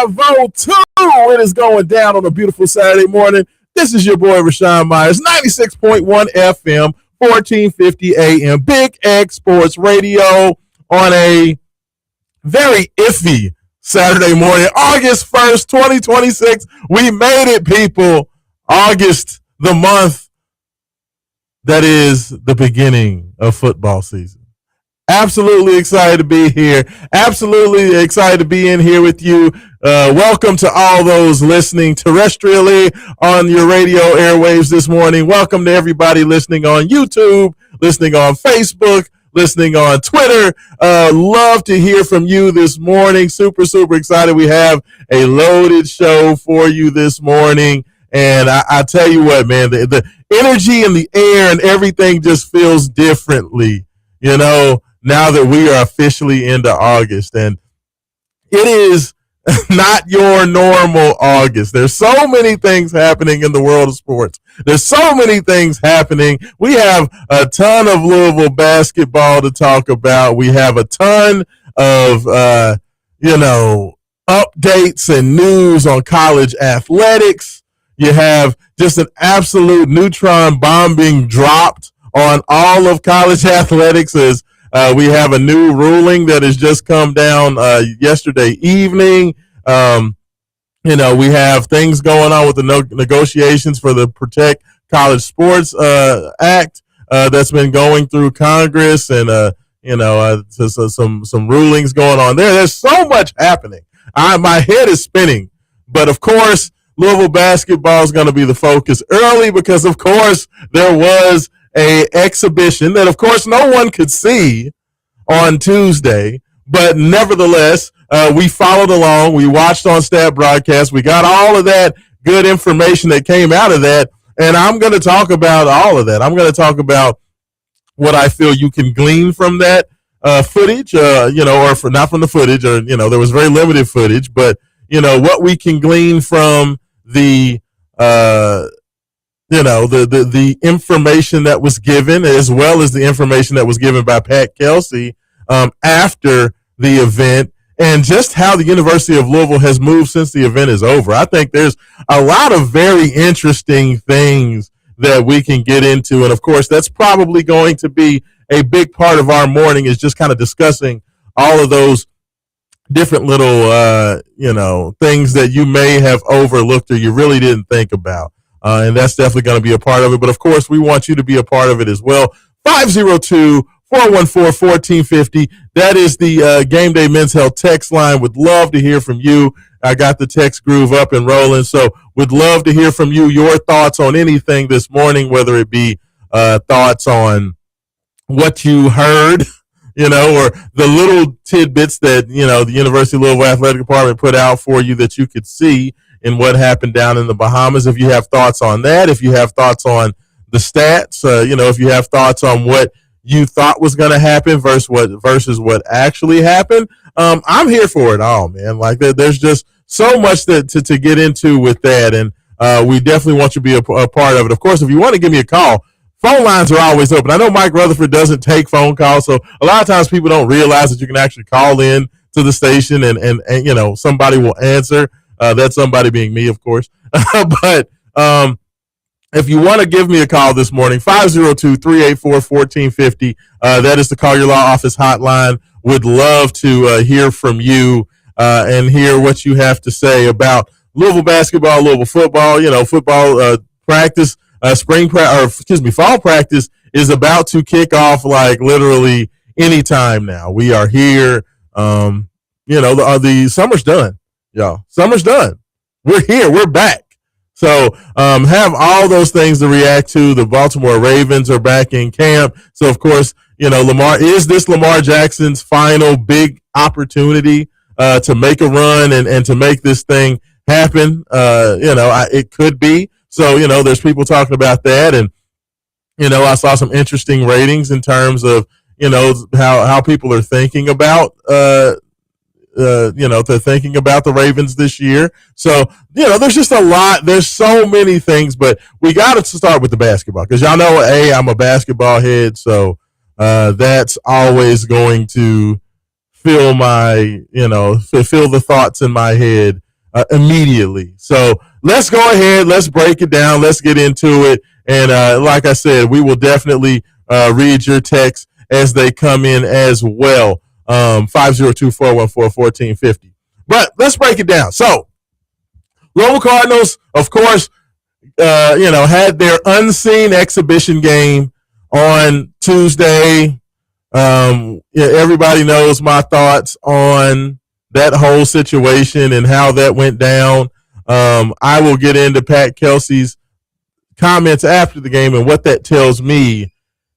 WXVW2. It is going down on a beautiful Saturday morning. This is your boy, Raashaan Myers, 96.1 FM, 1450 AM, Big X Sports Radio on a very iffy Saturday morning, August 1st, 2026. We made it, people. August, the month that is the beginning of football season. Absolutely excited to be here. Absolutely excited to be in here with you. Welcome to all those listening terrestrially on your radio airwaves this morning. Welcome to everybody listening on YouTube, listening on Facebook, listening on Twitter. Love to hear from you this morning. Super excited. We have a loaded show for you this morning. And I tell you what, man, the energy in the air and everything just feels differently, you know, now that we are officially into August. And it is not your normal August. There's so many things happening in the world of sports. There's so many things happening. We have a ton of Louisville basketball to talk about. We have a ton of, updates and news on college athletics. You have just an absolute neutron bomb being dropped on all of college athletics as we have a new ruling that has just come down yesterday evening. We have things going on with the negotiations for the Protect College Sports Act that's been going through Congress, and some rulings going on there. There's so much happening. My head is spinning, but of course, Louisville basketball is going to be the focus early because, of course, there was a exhibition that, of course, no one could see on Tuesday, but nevertheless, we followed along. We watched on Stat Broadcast. We got all of that good information that came out of that, and I'm going to talk about all of that. I'm going to talk about what I feel you can glean from that footage, or not from the footage, or, there was very limited footage, but, what we can glean from the information that was given, as well as the information that was given by Pat Kelsey after the event, and just how the University of Louisville has moved since the event is over. I think there's a lot of very interesting things that we can get into, and of course, that's probably going to be a big part of our morning, is just kind of discussing all of those different little, things that you may have overlooked or you really didn't think about. And that's definitely going to be a part of it. But, of course, we want you to be a part of it as well. 502-414-1450. That is the Game Day Men's Health text line. Would love to hear from you. I got the text groove up and rolling. So would love to hear from you, your thoughts on anything this morning, whether it be thoughts on what you heard, or the little tidbits that, the University of Louisville Athletic Department put out for you that you could see in what happened down in the Bahamas. If you have thoughts on that, if you have thoughts on the stats, if you have thoughts on what you thought was going to happen versus what actually happened, I'm here for it all, man. Like, there's just so much to get into with that, and we definitely want you to be a part of it. Of course, if you want to give me a call, phone lines are always open. I know Mike Rutherford doesn't take phone calls, so a lot of times people don't realize that you can actually call in to the station and somebody will answer. That's somebody being me, of course. But if you want to give me a call this morning, 502-384-1450. That is the Call Your Law Office hotline. Would love to hear from you and hear what you have to say about Louisville basketball, Louisville football. Football practice. Fall practice is about to kick off, like literally any time now. We are here. The summer's done, y'all. Summer's done. We're here. We're back. So have all those things to react to. The Baltimore Ravens are back in camp. So, of course, is this Lamar Jackson's final big opportunity to make a run and to make this thing happen? It could be. So, there's people talking about that. And, I saw some interesting ratings in terms of, how people are thinking about, they're thinking about the Ravens this year. So, there's just a lot. There's so many things, but we got to start with the basketball because y'all know, I'm a basketball head. So that's always going to fill the thoughts in my head immediately. So let's go ahead. Let's break it down. Let's get into it. And like I said, we will definitely read your texts as they come in as well. 502-414-1450. But let's break it down. So Louisville Cardinals, of course, had their unseen exhibition game on Tuesday. Everybody knows my thoughts on that whole situation and how that went down. I will get into Pat Kelsey's comments after the game and what that tells me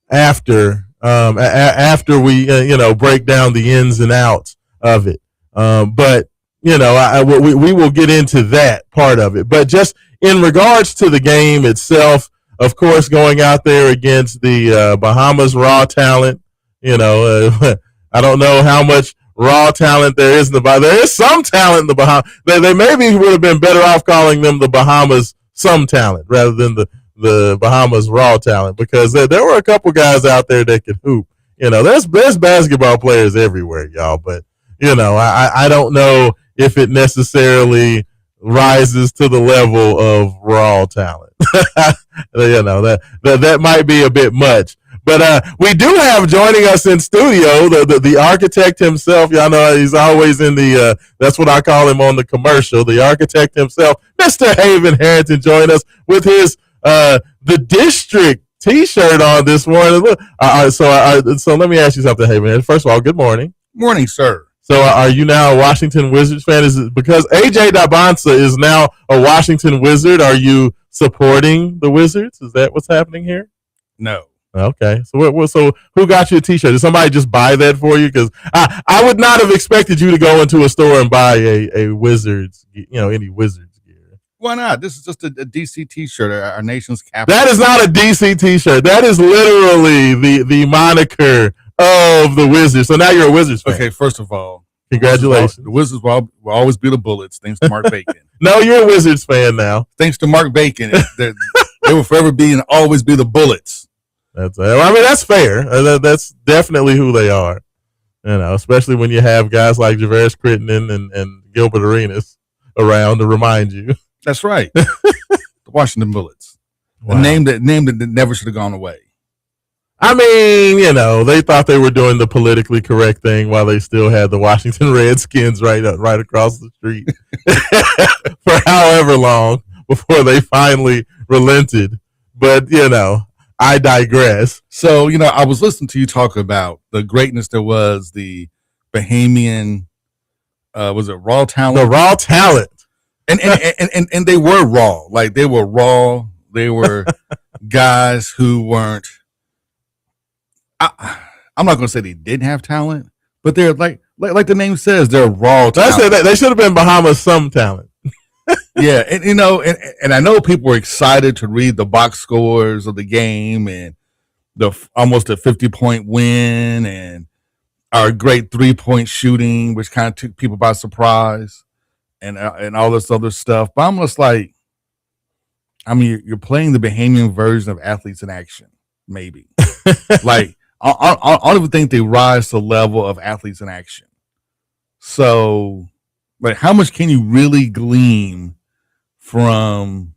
after we break down the ins and outs of it. But we will get into that part of it. But just in regards to the game itself, of course, going out there against the Bahamas raw talent, I don't know how much raw talent there is in the Bahamas. There is some talent in the Bahamas. They maybe would have been better off calling them the Bahamas some talent rather than the Bahamas raw talent, because there were a couple guys out there that could hoop. There's basketball players everywhere, y'all, but I don't know if it necessarily rises to the level of raw talent. That might be a bit much. But we do have joining us in studio the architect himself. Y'all know he's always in the that's what I call him on the commercial. The architect himself, Mr. Harrington, join us with his the district T-shirt on this morning. So let me ask you something, Haven. First of all, good morning. Morning, sir. So are you now a Washington Wizards fan? Is it because AJ Dabansa is now a Washington Wizard? Are you supporting the Wizards? Is that what's happening here? No. Okay. So who got you a T-shirt? Did somebody just buy that for you? Because I would not have expected you to go into a store and buy a Wizards, any Wizards gear. Why not? This is just a DC T-shirt, our nation's capital. That is not a DC T-shirt. That is literally the moniker of the Wizards. So now you're a Wizards fan. Okay, first of all, congratulations. The Wizards will always be the Bullets, thanks to Mark Bacon. No, you're a Wizards fan now. Thanks to Mark Bacon, they will forever be and always be the Bullets. That's fair. That's definitely who they are. Especially when you have guys like Javaris Crittenton and Gilbert Arenas around to remind you. That's right. The Washington Bullets. Wow. A name that never should have gone away. I mean, they thought they were doing the politically correct thing while they still had the Washington Redskins right across the street for however long before they finally relented. But, I digress. So, I was listening to you talk about the greatness that was the Bahamian, was it raw talent? The raw talent. And they were raw. Like, they were raw. They were guys who weren't, I'm not going to say they didn't have talent, but they're like the name says, they're raw talent. They should have been Bahamas some talent. Yeah, and I know people were excited to read the box scores of the game and almost a 50-point win and our great 3-point shooting, which kind of took people by surprise, and all this other stuff. But I'm just like, you're playing the Bahamian version of Athletes in Action, maybe. Like, I don't even think they rise to the level of Athletes in Action. So, like, how much can you really glean from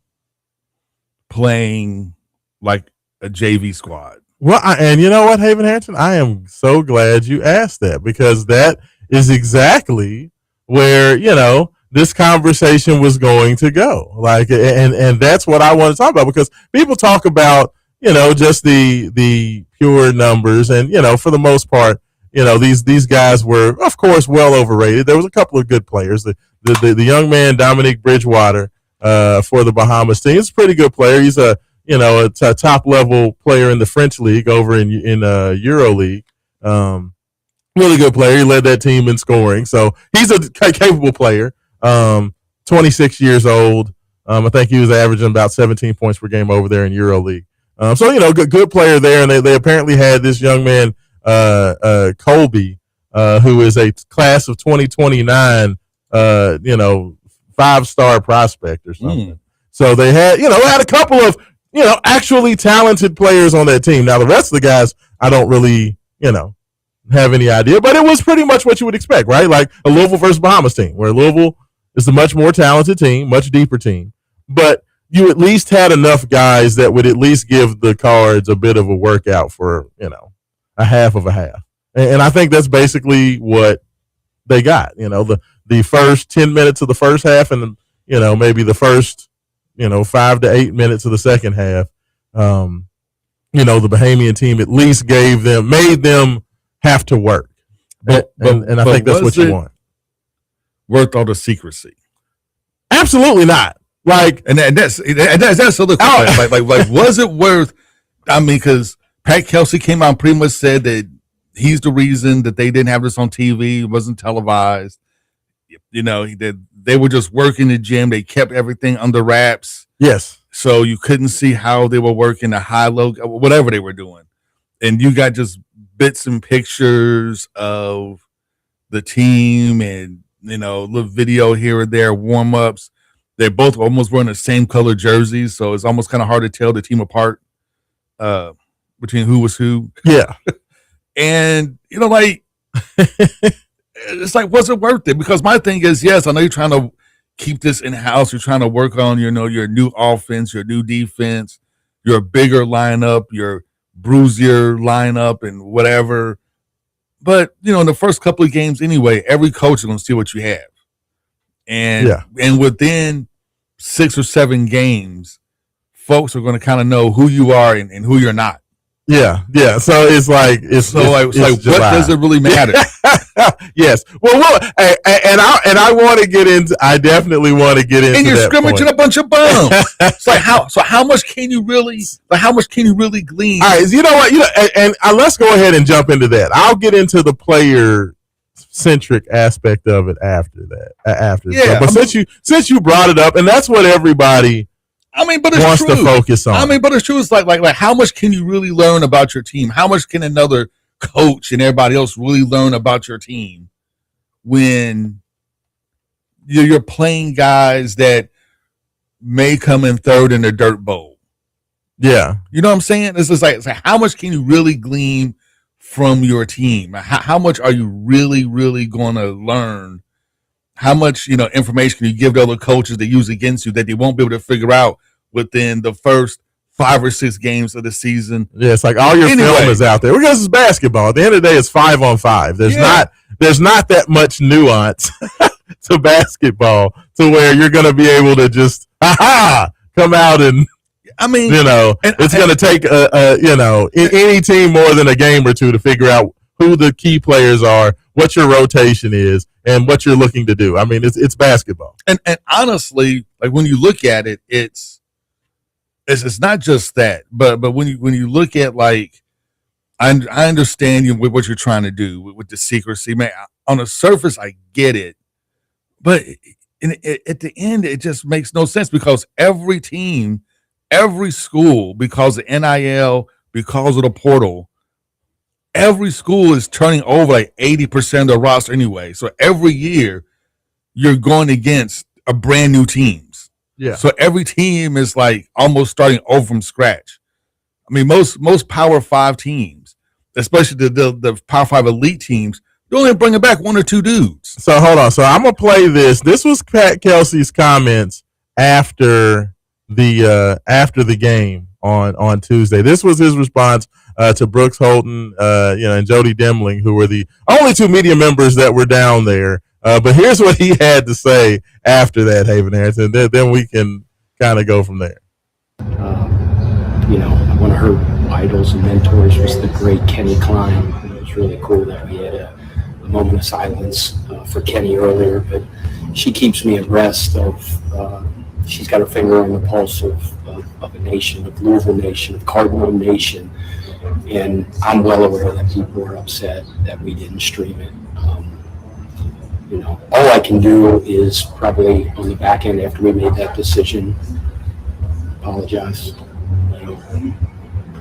playing like a JV squad? Well, and you know what, Haven Harrington? I am so glad you asked that, because that is exactly where, this conversation was going to go. Like, and that's what I want to talk about, because people talk about, just the pure numbers, and, for the most part, these guys were, of course, well overrated. There was a couple of good players. The young man, Dominique Bridgewater, for the Bahamas team, he's a pretty good player. He's a top level player in the French league over in EuroLeague. Really good player. He led that team in scoring. So he's a capable player. 26 years old. I think he was averaging about 17 points per game over there in EuroLeague. So, good player there. And they apparently had this young man, Colby, who is a class of 2029, 5-star prospect or something. So they had, had a couple of, actually talented players on that team. Now, the rest of the guys, I don't really, have any idea, but it was pretty much what you would expect, right? Like a Louisville versus Bahamas team, where Louisville, It's a much more talented team, much deeper team. But you at least had enough guys that would at least give the Cards a bit of a workout for, a half of a half. And I think that's basically what they got. The first 10 minutes of the first half and, maybe the first, 5 to 8 minutes of the second half. The Bahamian team at least made them have to work. And I think that's what you want. Worth all the secrecy? Absolutely not. That's the question. Like, was it worth? I mean, because Pat Kelsey came out and pretty much said that he's the reason that they didn't have this on TV. It wasn't televised. They were just working the gym. They kept everything under wraps. Yes. So you couldn't see how they were working the high-low, whatever they were doing. And you got just bits and pictures of the team and, little video here and there, warm-ups. They both almost wearing the same color jerseys, so it's almost kind of hard to tell the team apart between who was who. Yeah. And, it's like, was it worth it? Because my thing is, yes, I know you're trying to keep this in-house. You're trying to work on, your new offense, your new defense, your bigger lineup, your bruisier lineup and whatever. But, in the first couple of games anyway, every coach is going to see what you have. And within 6 or 7 games, folks are going to kind of know who you are and who you're not. Yeah. So it's like what does it really matter? Yes. Well, I want to get into. I definitely want to get into. And you're that scrimmaging point. a bunch of bums. It's like how much can you really? How much can you really glean? All right. You know what? And let's go ahead and jump into that. I'll get into the player centric aspect of it after that. But since you brought it up, and that's what everybody. But it's wants true. to focus on. But it's true. It's like how much can you really learn about your team? How much can another coach and everybody else really learn about your team when you're playing guys that may come in third in the dirt bowl? Yeah. You know what I'm saying? It's like how much can you really glean from your team? How much are you really, really going to learn? How much, information can you give to other coaches that use against you that they won't be able to figure out within the first 5 or 6 games of the season? Yeah, it's like all your film is out there. Because it's basketball. At the end of the day, it's 5-on-5. There's not that much nuance to basketball to where you're going to be able to just come out and it's going to take any team more than a game or two to figure out who the key players are, what your rotation is, and what you're looking to do. It's basketball. And honestly, like when you look at it, it's not just that, but when you look at I understand what you're trying to do with the secrecy, man. On the surface, I get it, but at the end, it just makes no sense because every team, every school, because of NIL, because of the portal, every school is turning over 80% of the roster anyway. So every year you're going against a brand new teams. Yeah. So every team is almost starting over from scratch. Most Power 5 teams, especially the Power 5 elite teams, they only bring back 1 or 2 dudes. So hold on. So I'm gonna play this. This was Pat Kelsey's comments after the game on Tuesday. This was his response to Brooks Holton, and Jody Demling, who were the only 2 media members that were down there. But here's what he had to say after that, Haven Harrington. Then we can kind of go from there. One of her idols and mentors was the great Kenny Klein. It was really cool that we had a moment of silence for Kenny earlier, but she keeps me abreast of she's got her finger on the pulse of a nation, of Louisville Nation, of Cardinal Nation. And I'm well aware that people are upset that we didn't stream it. All I can do is probably on the back end after we made that decision, apologize.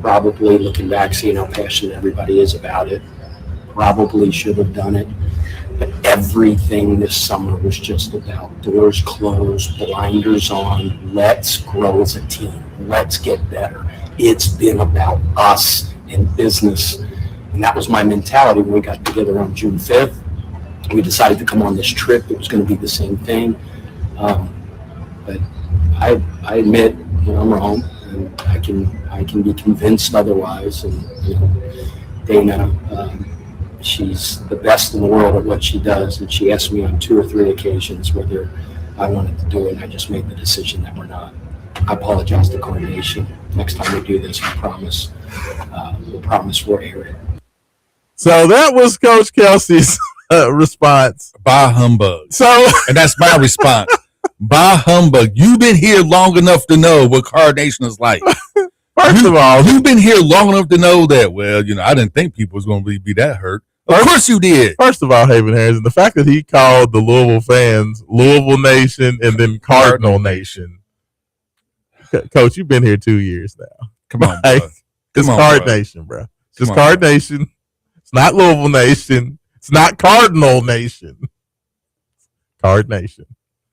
Probably looking back, seeing how passionate everybody is about it, probably should have done it. But everything this summer was just about doors closed, blinders on, let's grow as a team, let's get better. It's been about us and business. And that was my mentality when we got together on June 5th. We decided to come on this trip. It was going to be the same thing. But I admit, I'm wrong, and I can be convinced otherwise. And Dana, she's the best in the world at what she does, and she asked me on 2 or 3 occasions whether I wanted to do it, and I just made the decision that we're not. I apologize to Corn Nation. Next time we do this, I promise. We'll promise we'll air it. So that was Coach Kelsey's response. Bah humbug. So, and that's my response. Bah humbug. You've been here long enough to know what Card Nation is like. First of all, you've been here long enough to know that, well, I didn't think people was going to be that hurt. Of course you did. First of all, Haven Harrington, the fact that he called the Louisville fans Louisville Nation and then Cardinal Nation. Coach, you've been here 2 years now. Come on, bro. It's Card Nation, bro. It's Card Nation. It's not Louisville Nation. It's not Cardinal Nation. Card Nation.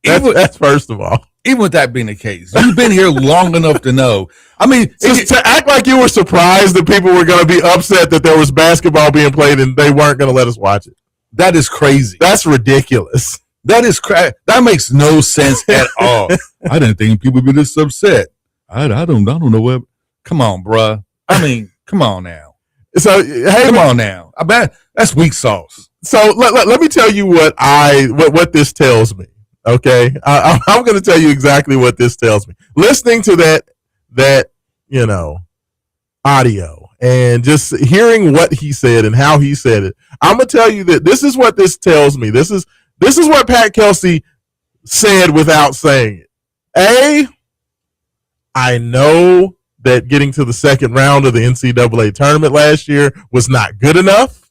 That's first of all. Even with that being the case, you've been here long enough to know. I mean, to act like you were surprised that people were going to be upset that there was basketball being played and they weren't going to let us watch it. That is crazy. That's ridiculous. That is that makes no sense at all. I didn't think people would be this upset. I don't know what. Come on, bruh. I mean, come on now. So, come on now. I bet that's weak sauce. So let me tell you what this tells me. Okay, I'm going to tell you exactly what this tells me. Listening to that audio and just hearing what he said and how he said it, I'm going to tell you that this is what this tells me. This is what Pat Kelsey said without saying it. I know that getting to the second round of the NCAA tournament last year was not good enough.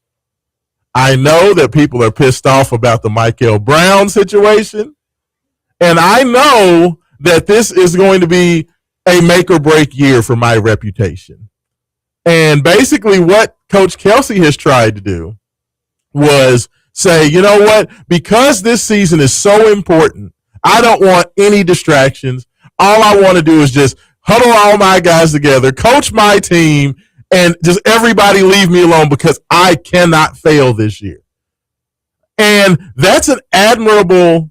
I know that people are pissed off about the Michael Brown situation. And I know that this is going to be a make or break year for my reputation. And basically what Coach Kelsey has tried to do was say, you know what, because this season is so important, I don't want any distractions. All I want to do is just huddle all my guys together, coach my team, and just everybody leave me alone because I cannot fail this year. And that's an admirable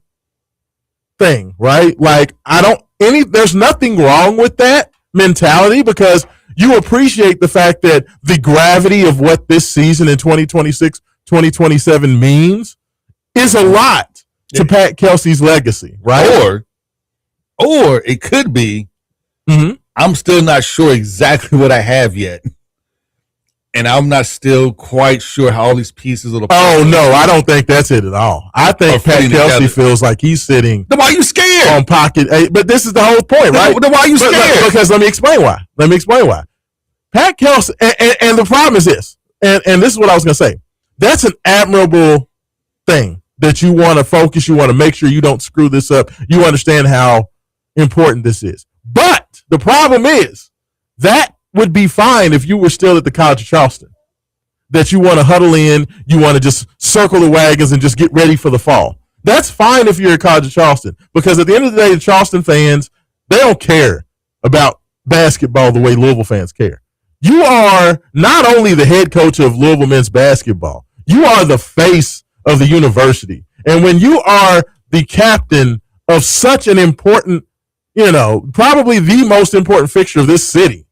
thing, right? Like, there's nothing wrong with that mentality because you appreciate the fact that the gravity of what this season in 2026, 2027 means is a lot to Pat Kelsey's legacy, right? Or it could be, I'm still not sure exactly what I have yet. And I'm not still quite sure how all these pieces of the Oh, no, I don't think that's it at all. I think Pat Kelsey feels like he's sitting. Then why are you scared? On pocket. But this is the whole point, right? Then why are you scared? Because let me explain why. Pat Kelsey, and the problem is this, and this is what I was going to say. That's an admirable thing that you want to focus. You want to make sure you don't screw this up. You understand how important this is. But the problem is that would be fine if you were still at the College of Charleston, that you want to huddle in, you want to just circle the wagons and just get ready for the fall. That's fine if you're at College of Charleston, because at the end of the day, the Charleston fans, they don't care about basketball the way Louisville fans care. You are not only the head coach of Louisville men's basketball, you are the face of the university. And when you are the captain of such an important, probably the most important fixture of this city,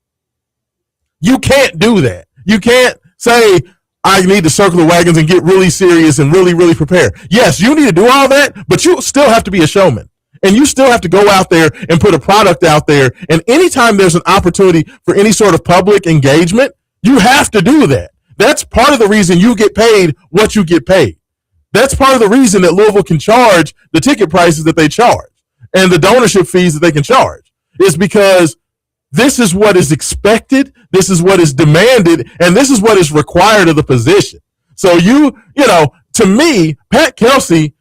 you can't do that. You can't say, I need to circle the wagons and get really serious and really, really prepare. Yes, you need to do all that, but you still have to be a showman. And you still have to go out there and put a product out there. And anytime there's an opportunity for any sort of public engagement, you have to do that. That's part of the reason you get paid what you get paid. That's part of the reason that Louisville can charge the ticket prices that they charge and the donorship fees that they can charge, is because this is what is expected, this is what is demanded, and this is what is required of the position. So to me, Pat Kelsey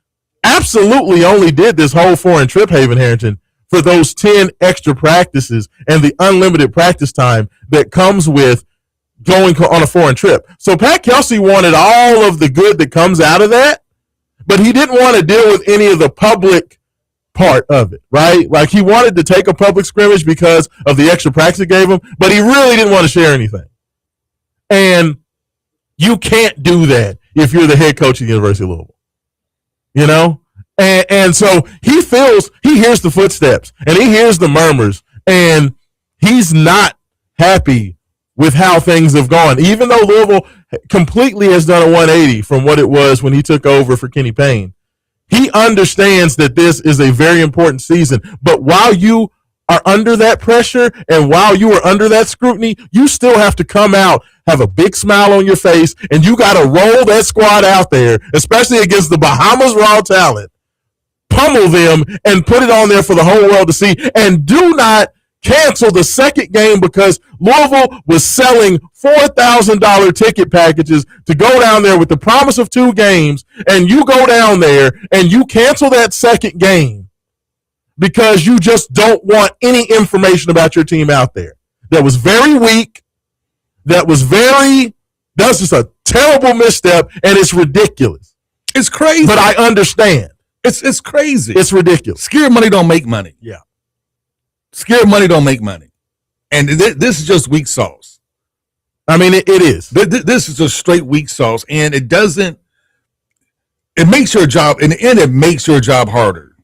absolutely only did this whole foreign trip, Haven Harrington, for those 10 extra practices and the unlimited practice time that comes with going on a foreign trip. So Pat Kelsey wanted all of the good that comes out of that, but he didn't want to deal with any of the public part of it, right? Like, he wanted to take a public scrimmage because of the extra practice it gave him, but he really didn't want to share anything. And you can't do that if you're the head coach of the University of Louisville. And so he hears the footsteps and he hears the murmurs, and he's not happy with how things have gone. Even though Louisville completely has done a 180 from what it was when he took over for Kenny Payne, he understands that this is a very important season. But while you are under that pressure and while you are under that scrutiny, you still have to come out, have a big smile on your face, and you got to roll that squad out there, especially against the Bahamas raw talent, pummel them and put it on there for the whole world to see. And do not cancel the second game because Louisville was selling $4,000 ticket packages to go down there with the promise of 2 games, and you go down there and you cancel that second game because you just don't want any information about your team out there. That was very weak. That was just a terrible misstep, and it's ridiculous. It's crazy. But I understand. It's crazy. It's ridiculous. Scared money don't make money. Yeah. Scared money don't make money. And this is just weak sauce. I mean, it is. This is just straight weak sauce, and it makes your job, in the end, it makes your job harder.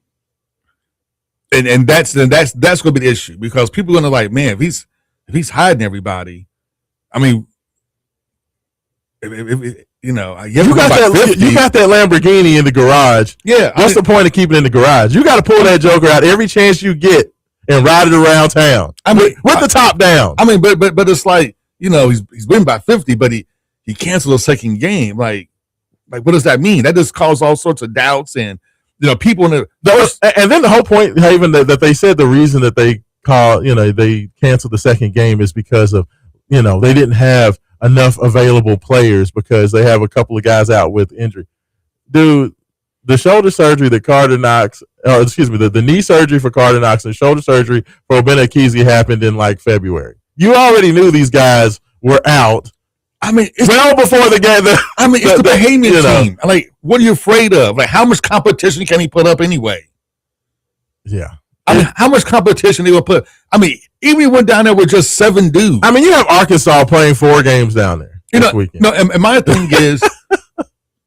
And that's going to be the issue, because people are going to like, man, if he's hiding everybody, I mean, you got that Lamborghini in the garage. Yeah. What's the point of keeping it in the garage? You got to pull that joker out every chance you get and ride it around town. I mean, with the top down. I mean, but it's like, he's winning by 50, but he canceled a second game. Like what does that mean? That just caused all sorts of doubts and people in and then the whole point, even that they said the reason that they canceled the second game is because of they didn't have enough available players because they have a couple of guys out with injury. Dude, the shoulder surgery that Carter Knox, the knee surgery for Carter Knox and shoulder surgery for Obenekisi happened in like February. You already knew these guys were out. I mean, well before the game. It's the Bahamian team. Like, what are you afraid of? Like, how much competition can he put up anyway? Yeah. I mean, how much competition he will put? I mean, even he went down there with just 7 dudes. I mean, you have Arkansas playing 4 games down there this weekend. No, and my thing is,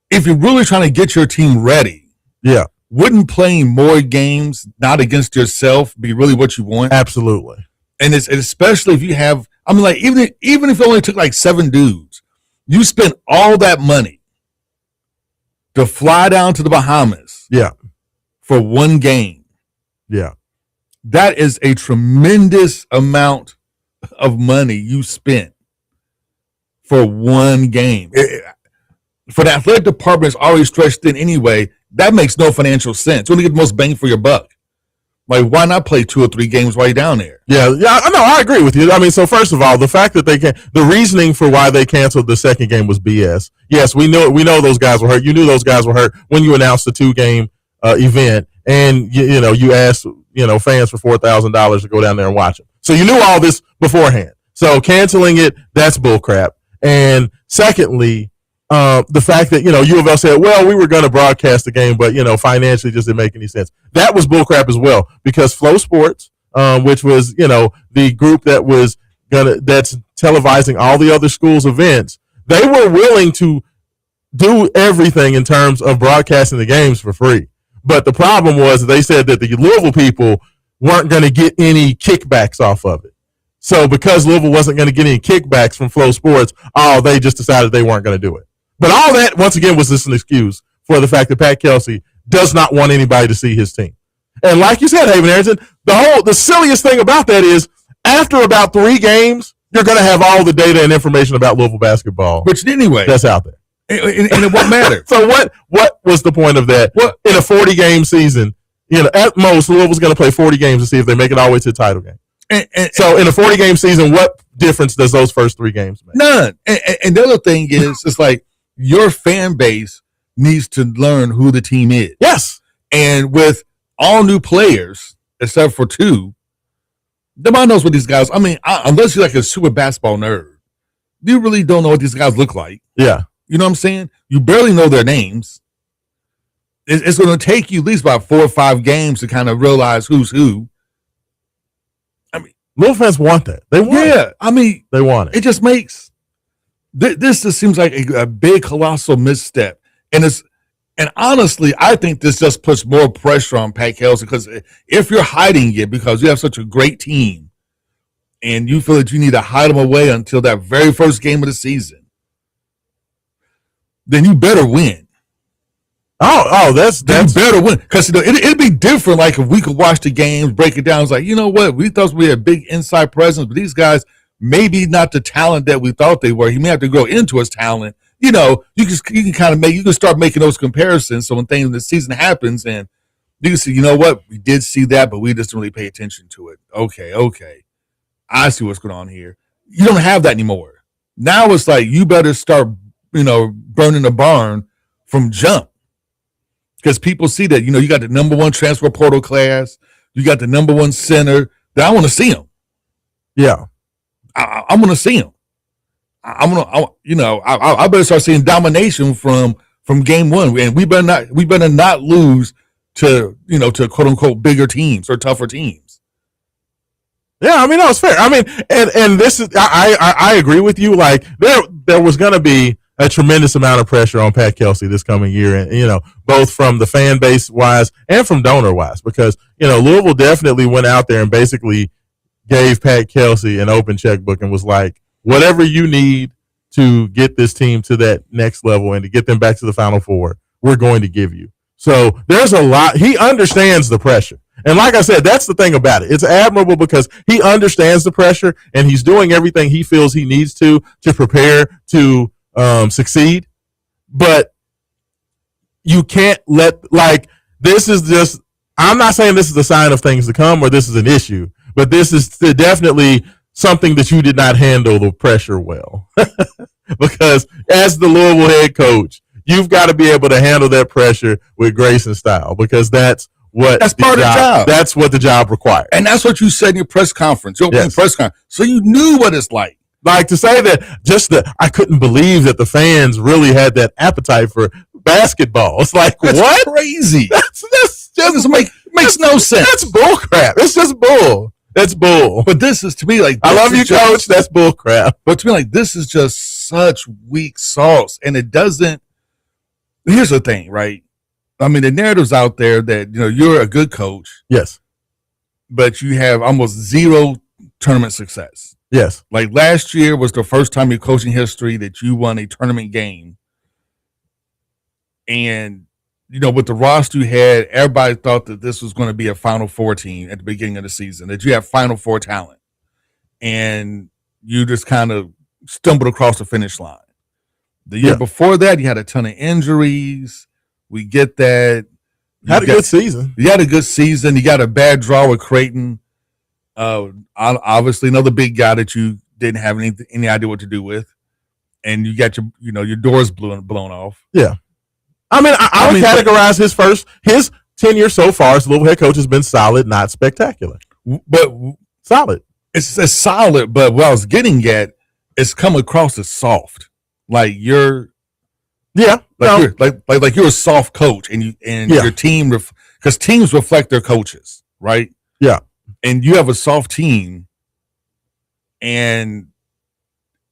if you're really trying to get your team ready, yeah, wouldn't playing more games, not against yourself, be really what you want? Absolutely. And especially if you have, I mean, like even if it only took like 7 dudes, you spent all that money to fly down to the Bahamas, yeah, for 1 game, yeah. That is a tremendous amount of money you spent for 1 game. For the athletic department, it's already stretched thin anyway. That makes no financial sense. You want to get the most bang for your buck. Like, why not play 2 or 3 games while you're down there? Yeah, I agree with you. I mean, so first of all, the fact that the reasoning for why they canceled the second game was BS. Yes, we know those guys were hurt. You knew those guys were hurt when you announced the 2-game event, and you asked fans for $4,000 to go down there and watch it. So you knew all this beforehand. So canceling it, that's bullcrap. And secondly, the fact that U of L said, well, we were going to broadcast the game, but financially just didn't make any sense. That was bullcrap as well, because Flow Sports, which was the group that's televising all the other schools' events, they were willing to do everything in terms of broadcasting the games for free. But the problem was they said that the Louisville people weren't going to get any kickbacks off of it. So because Louisville wasn't going to get any kickbacks from Flow Sports, they just decided they weren't going to do it. But all that, once again, was just an excuse for the fact that Pat Kelsey does not want anybody to see his team. And like you said, Haven Harrington, the silliest thing about that is after about 3 games, you're going to have all the data and information about Louisville basketball. Which anyway, that's out there. And it won't matter. So what was the point of that? In a 40-game season, at most, Louisville's going to play 40 games to see if they make it all the way to the title game. So in a 40-game season, what difference does those first 3 games make? None. And the other thing is, it's like your fan base needs to learn who the team is. Yes. And with all new players, except for 2, nobody knows what these guys, unless you're like a super basketball nerd, you really don't know what these guys look like. Yeah. You know what I'm saying? You barely know their names. It's going to take you at least about 4 or 5 games to kind of realize who's who. I mean, Louisville fans want that. They want it. They want it. It just makes this just seems like a big, colossal misstep. And And honestly, I think this just puts more pressure on Pat Kelsey because if you're hiding it because you have such a great team and you feel that you need to hide them away until that very first game of the season, then you better win. That's better win because it'd be different. Like if we could watch the games, break it down. It's like, you know what, we thought we had a big inside presence, but these guys maybe not the talent that we thought they were. He may have to grow into his talent. You can kind of you can start making those comparisons. So when the season happens, and you can see, you know what, we did see that, but we just didn't really pay attention to it. Okay, I see what's going on here. You don't have that anymore. Now it's like you better start, burning the barn from jump. Because people see that, you got the number one transfer portal class, you got the number one center. That I want to see him. Yeah, I'm going to see him. I better start seeing domination from game one, and we better not lose to quote unquote bigger teams or tougher teams. Yeah, I mean, no, it's fair. I mean, and this is I agree with you. Like there was going to be a tremendous amount of pressure on Pat Kelsey this coming year, and both from the fan base wise and from donor wise, because Louisville definitely went out there and basically gave Pat Kelsey an open checkbook and was like, whatever you need to get this team to that next level and to get them back to the Final Four, we're going to give you. So there's a lot. He understands the pressure. And like I said, that's the thing about it. It's admirable because he understands the pressure and he's doing everything he feels he needs to prepare to succeed. But you can't this is just, I'm not saying this is a sign of things to come or this is an issue, but this is definitely something that you did not handle the pressure well. Because as the Louisville head coach, you've got to be able to handle that pressure with grace and style, because that's part of the job. That's what the job requires. And that's what you said in your press conference, your opening press conference. So you knew what it's like. Like to say that I couldn't believe that the fans really had that appetite for basketball. It's like, that's what? Crazy. That's just makes no sense. That's bull crap. It's just bull. That's bull. But this is, to me, like, I love you, coach. That's bull crap. But to me, like, this is just such weak sauce. And it doesn't. Here's the thing, right? I mean, the narrative's out there that, you're a good coach. Yes. But you have almost zero tournament success. Yes. Like last year was the first time in coaching history that you won a tournament game. And, with the roster you had, everybody thought that this was going to be a Final Four team at the beginning of the season, that you have Final Four talent. And you just kind of stumbled across the finish line. The year before that, you had a ton of injuries. We get that. You had a good season. You had a good season. You got a bad draw with Creighton. Obviously another big guy that you didn't have any idea what to do with. And you got your doors blown off. Yeah. I mean, I would categorize his tenure so far as the Louisville head coach has been solid, not spectacular. But solid. It's solid, but what I was getting at, it's come across as soft. Like you're you're a soft coach, and your team, because teams reflect their coaches, right? Yeah. And you have a soft team, and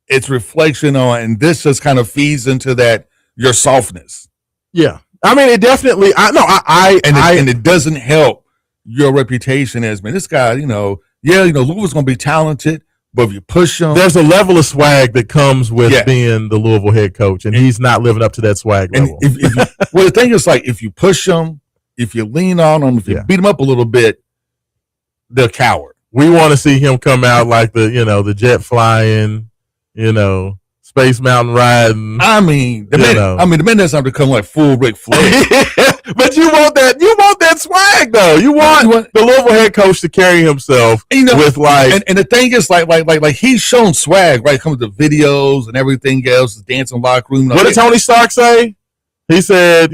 it's reflection on, and this just kind of feeds into that, your softness. Yeah. I mean, it definitely, and it doesn't help your reputation as, man, this guy, Louisville's going to be talented, but if you push him. There's a level of swag that comes with being the Louisville head coach, and he's not living up to that swag level. Well, the thing is, like, if you push him, if you lean on him, if you beat him up a little bit, they're coward. We want to see him come out like the jet flying, Space Mountain riding. I mean, the man doesn't have to come like full Ric Flair. But you want that swag though. You want the Louisville head coach to carry himself with like. And the thing is, like he's shown swag, right? Comes to videos and everything else, dancing locker room. What did Tony Stark say? He said,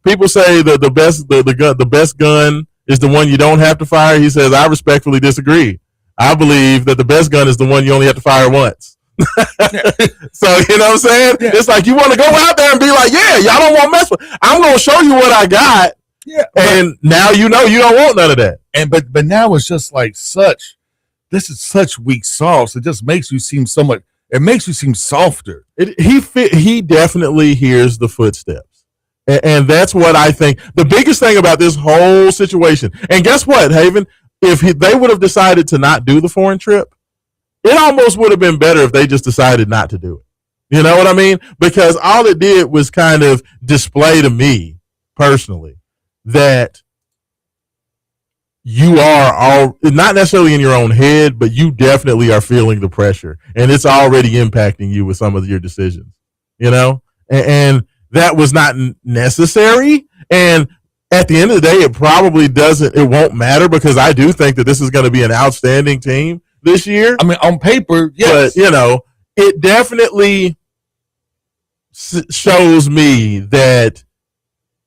people say the best gun is the one you don't have to fire. He says, I respectfully disagree. I believe that the best gun is the one you only have to fire once. So, you know what I'm saying? Yeah. It's like you want to go out there and be like, y'all don't want to mess with. I'm going to show you what I got. Yeah. And now you don't want none of that. And but now it's just like this is such weak sauce. It just makes you seem it makes you seem softer. He definitely hears the footsteps. And that's what I think. The biggest thing about this whole situation, and guess what, Haven? If they would have decided to not do the foreign trip, it almost would have been better if they just decided not to do it. You know what I mean? Because all it did was kind of display to me personally that you are all not necessarily in your own head, but you definitely are feeling the pressure, and it's already impacting you with some of your decisions. You know, and that was not necessary. And at the end of the day, it won't matter because I do think that this is going to be an outstanding team this year. I mean, on paper, yes. But, it definitely shows me that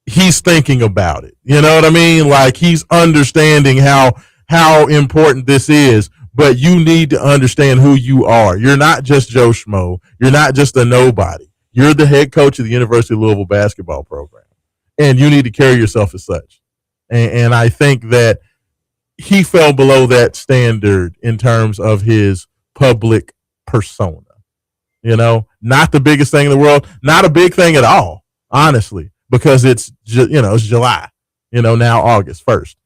he's thinking about it. You know what I mean? Like he's understanding how important this is, but you need to understand who you are. You're not just Joe Schmo. You're not just a nobody. You're the head coach of the University of Louisville basketball program, and you need to carry yourself as such. And I think that he fell below that standard in terms of his public persona. Not the biggest thing in the world, not a big thing at all, honestly, because it's July, now August 1st.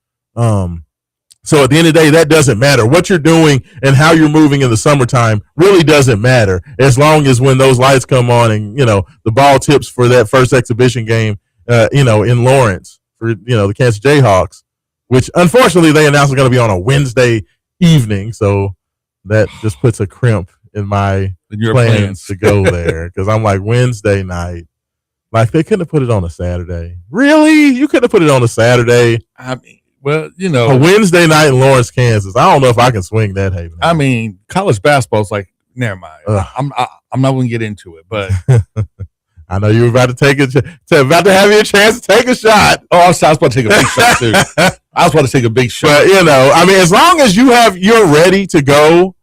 So at the end of the day, that doesn't matter. What you're doing and how you're moving in the summertime really doesn't matter as long as when those lights come on and, the ball tips for that first exhibition game, in Lawrence for, the Kansas Jayhawks, which unfortunately they announced is going to be on a Wednesday evening. So that just puts a crimp in my plans to go there because I'm like Wednesday night. Like they couldn't have put it on a Saturday. Really? You couldn't have put it on a Saturday? I mean, well, a Wednesday night in Lawrence, Kansas. I don't know if I can swing that, Haven. I mean, college basketball is like, never mind. I'm not going to get into it, but I know you were about to have your chance to take a shot. Oh, I was about to take a big shot too. I was about to take a big shot. But as long as you're ready to go,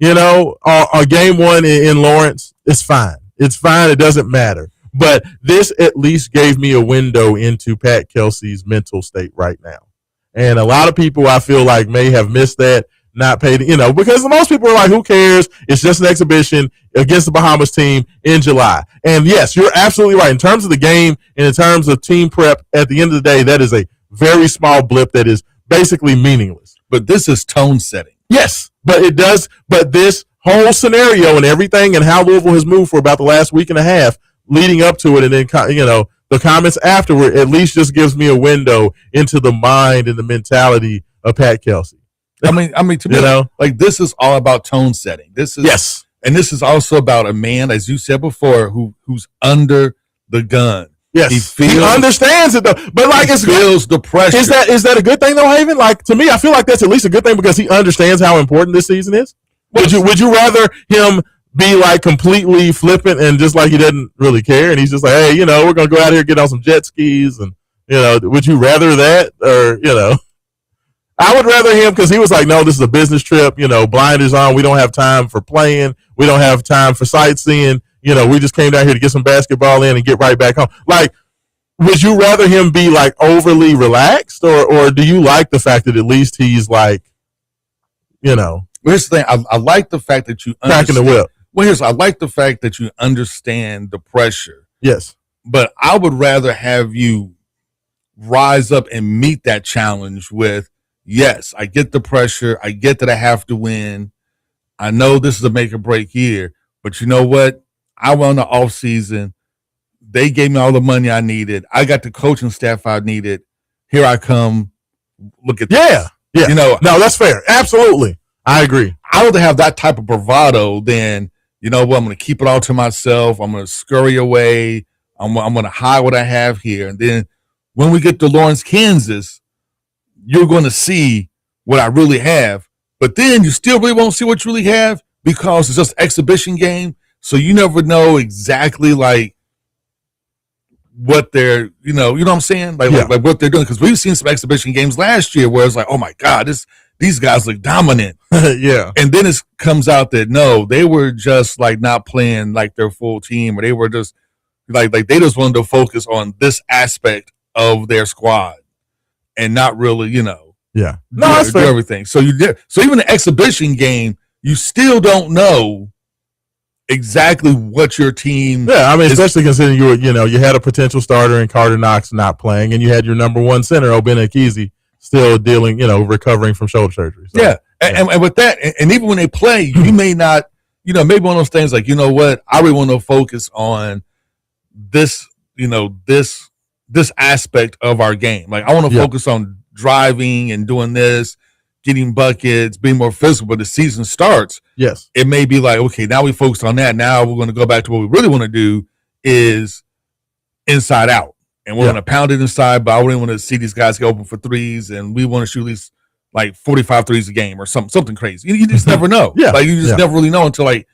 a game one in Lawrence, it's fine. It's fine. It doesn't matter. But this at least gave me a window into Pat Kelsey's mental state right now. And a lot of people I feel like may have missed that, not paid, because most people are like, who cares? It's just an exhibition against the Bahamas team in July. And yes, you're absolutely right. In terms of the game and in terms of team prep, at the end of the day, that is a very small blip that is basically meaningless. But this is tone setting. Yes, but this whole scenario and everything and how Louisville has moved for about the last week and a half leading up to it, and then, the comments afterward at least just gives me a window into the mind and the mentality of Pat Kelsey. I mean, to me, like this is all about tone setting. This is yes, and this is also about a man, as you said before, who's under the gun. Yes, he understands it though, but like it feels the pressure. Is that a good thing though, Haven? Like to me, I feel like that's at least a good thing because he understands how important this season is. Would you rather him be like completely flippant and just like he doesn't really care and he's just like, hey, we're gonna go out here and get on some jet skis and would you rather that or I would rather him because he was like, no, this is a business trip, blinders on, we don't have time for playing, we don't have time for sightseeing, we just came down here to get some basketball in and get right back home. Like, would you rather him be like overly relaxed or do you like the fact that at least he's like, Here's the thing, I like the fact that you cracking the whip. Well, I like the fact that you understand the pressure. Yes. But I would rather have you rise up and meet that challenge with, yes, I get the pressure. I get that I have to win. I know this is a make or break year, but you know what? I went on the off season. They gave me all the money I needed. I got the coaching staff I needed. Here I come. Look at this. Yeah. No, that's fair. Absolutely. I agree. I would have that type of bravado than, I'm going to keep it all to myself. I'm going to scurry away. I'm going to hide what I have here. And then when we get to Lawrence, Kansas, you're going to see what I really have. But then you still really won't see what you really have because it's just exhibition game. So you never know exactly like what they're, you know what I'm saying? Like what they're doing. Because we've seen some exhibition games last year where it's like, oh my God, these guys look dominant. Yeah. And then it comes out that no, they were just like not playing like their full team, or they were just like they just wanted to focus on this aspect of their squad and not really, Yeah. No, that's fair. Everything. So even the exhibition game, you still don't know exactly what your team. Yeah, I mean, especially considering you had a potential starter in Carter Knox not playing, and you had your number one center, Obenekizi, still dealing, recovering from shoulder surgery. So, yeah. And with that, and even when they play, you may not, maybe one of those things like, you know what, I really want to focus on this, this aspect of our game. Like I want to focus on driving and doing this, getting buckets, being more physical. But the season starts. Yes, it may be like, okay, now we focused on that. Now we're going to go back to what we really want to do is inside out, and we're going to pound it inside. But I really want to see these guys get open for threes, and we want to shoot at least like 45 threes a game or something crazy. You just never know. Like you just never really know until like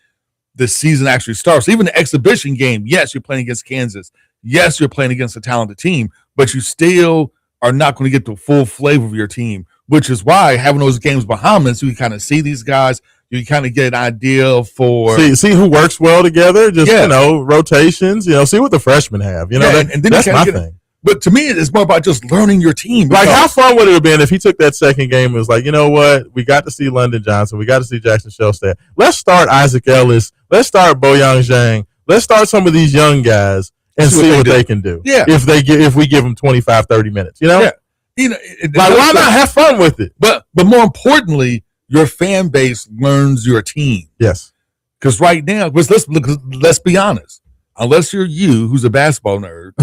the season actually starts. Even the exhibition game, yes, you're playing against Kansas. Yes, you're playing against a talented team, but you still are not going to get the full flavor of your team, which is why having those games behind us, so you kind of see these guys, you kind of get an idea for see who works well together. Just rotations. See what the freshmen have. And then that's my thing. But to me, it's more about just learning your team. Like, how fun would it have been if he took that second game and was like, you know what? We got to see London Johnson. We got to see Jackson Shellstad. Let's start Isaac Ellis. Let's start Boyang Zhang. Let's start some of these young guys and see what they can do. Yeah. If we give them 25, 30 minutes, Yeah. Why not have fun with it? But more importantly, your fan base learns your team. Yes. Because right now, let's be honest. Unless you're who's a basketball nerd.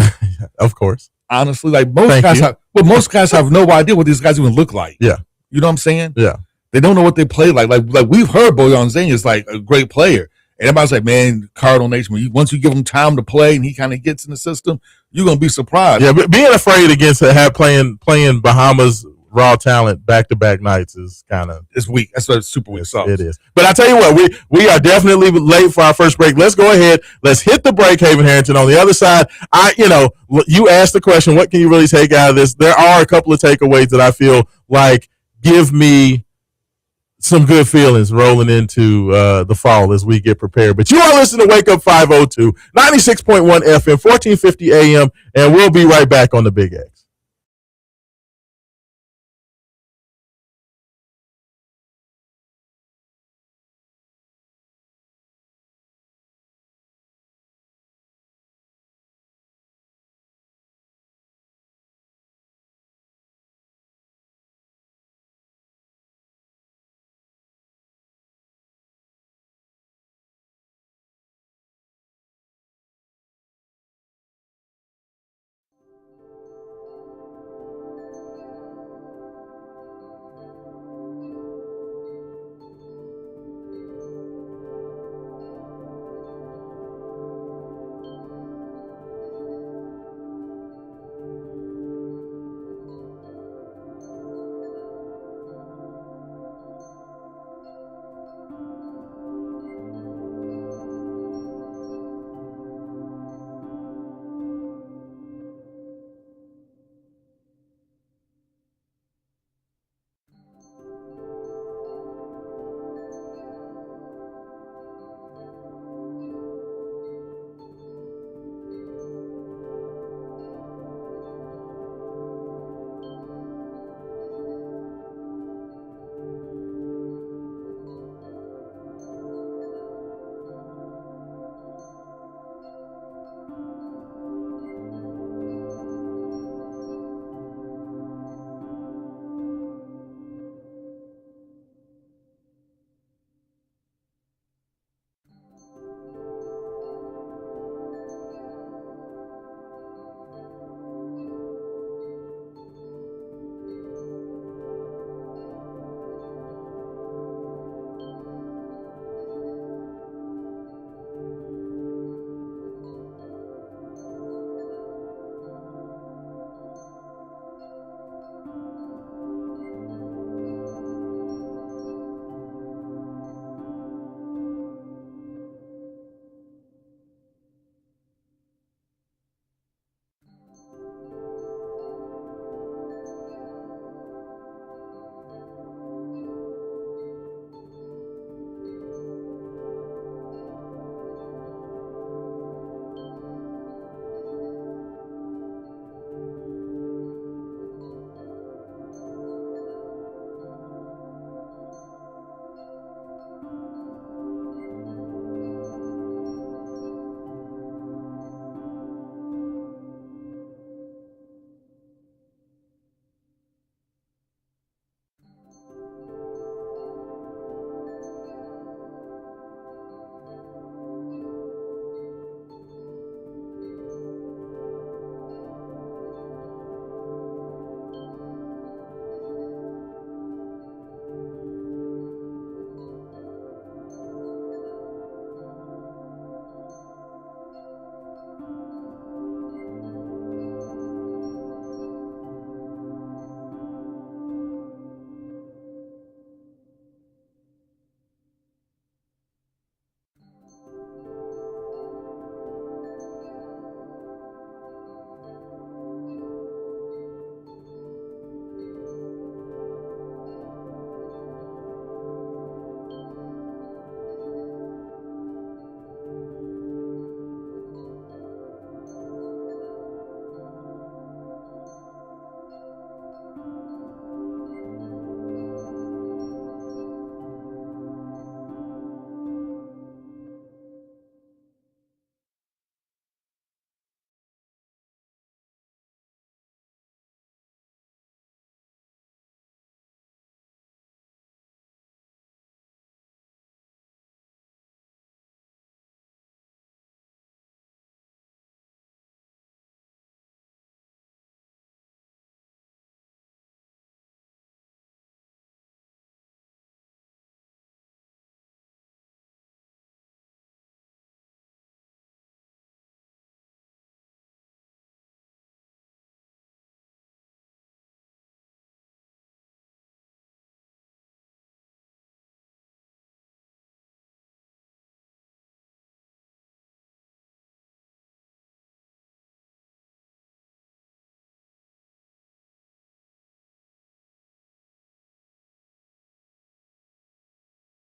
Of course. Honestly, like most guys have no idea what these guys even look like. Yeah. You know what I'm saying? Yeah. They don't know what they play like. Like we've heard Boyan Zane is like a great player. And everybody's like, man, Cardinal Nation, once you give him time to play and he kind of gets in the system, you're going to be surprised. Yeah, but being afraid against playing Bahamas raw talent back-to-back nights is kind of... It's weak. That's what super weak sauce. It is. But I tell you what, we are definitely late for our first break. Let's go ahead. Let's hit the break, Haven Harrington. On the other side, you asked the question, what can you really take out of this? There are a couple of takeaways that I feel like give me some good feelings rolling into the fall as we get prepared. But you are listening to Wake Up 502, 96.1 FM, 1450 AM, and we'll be right back on the Big X.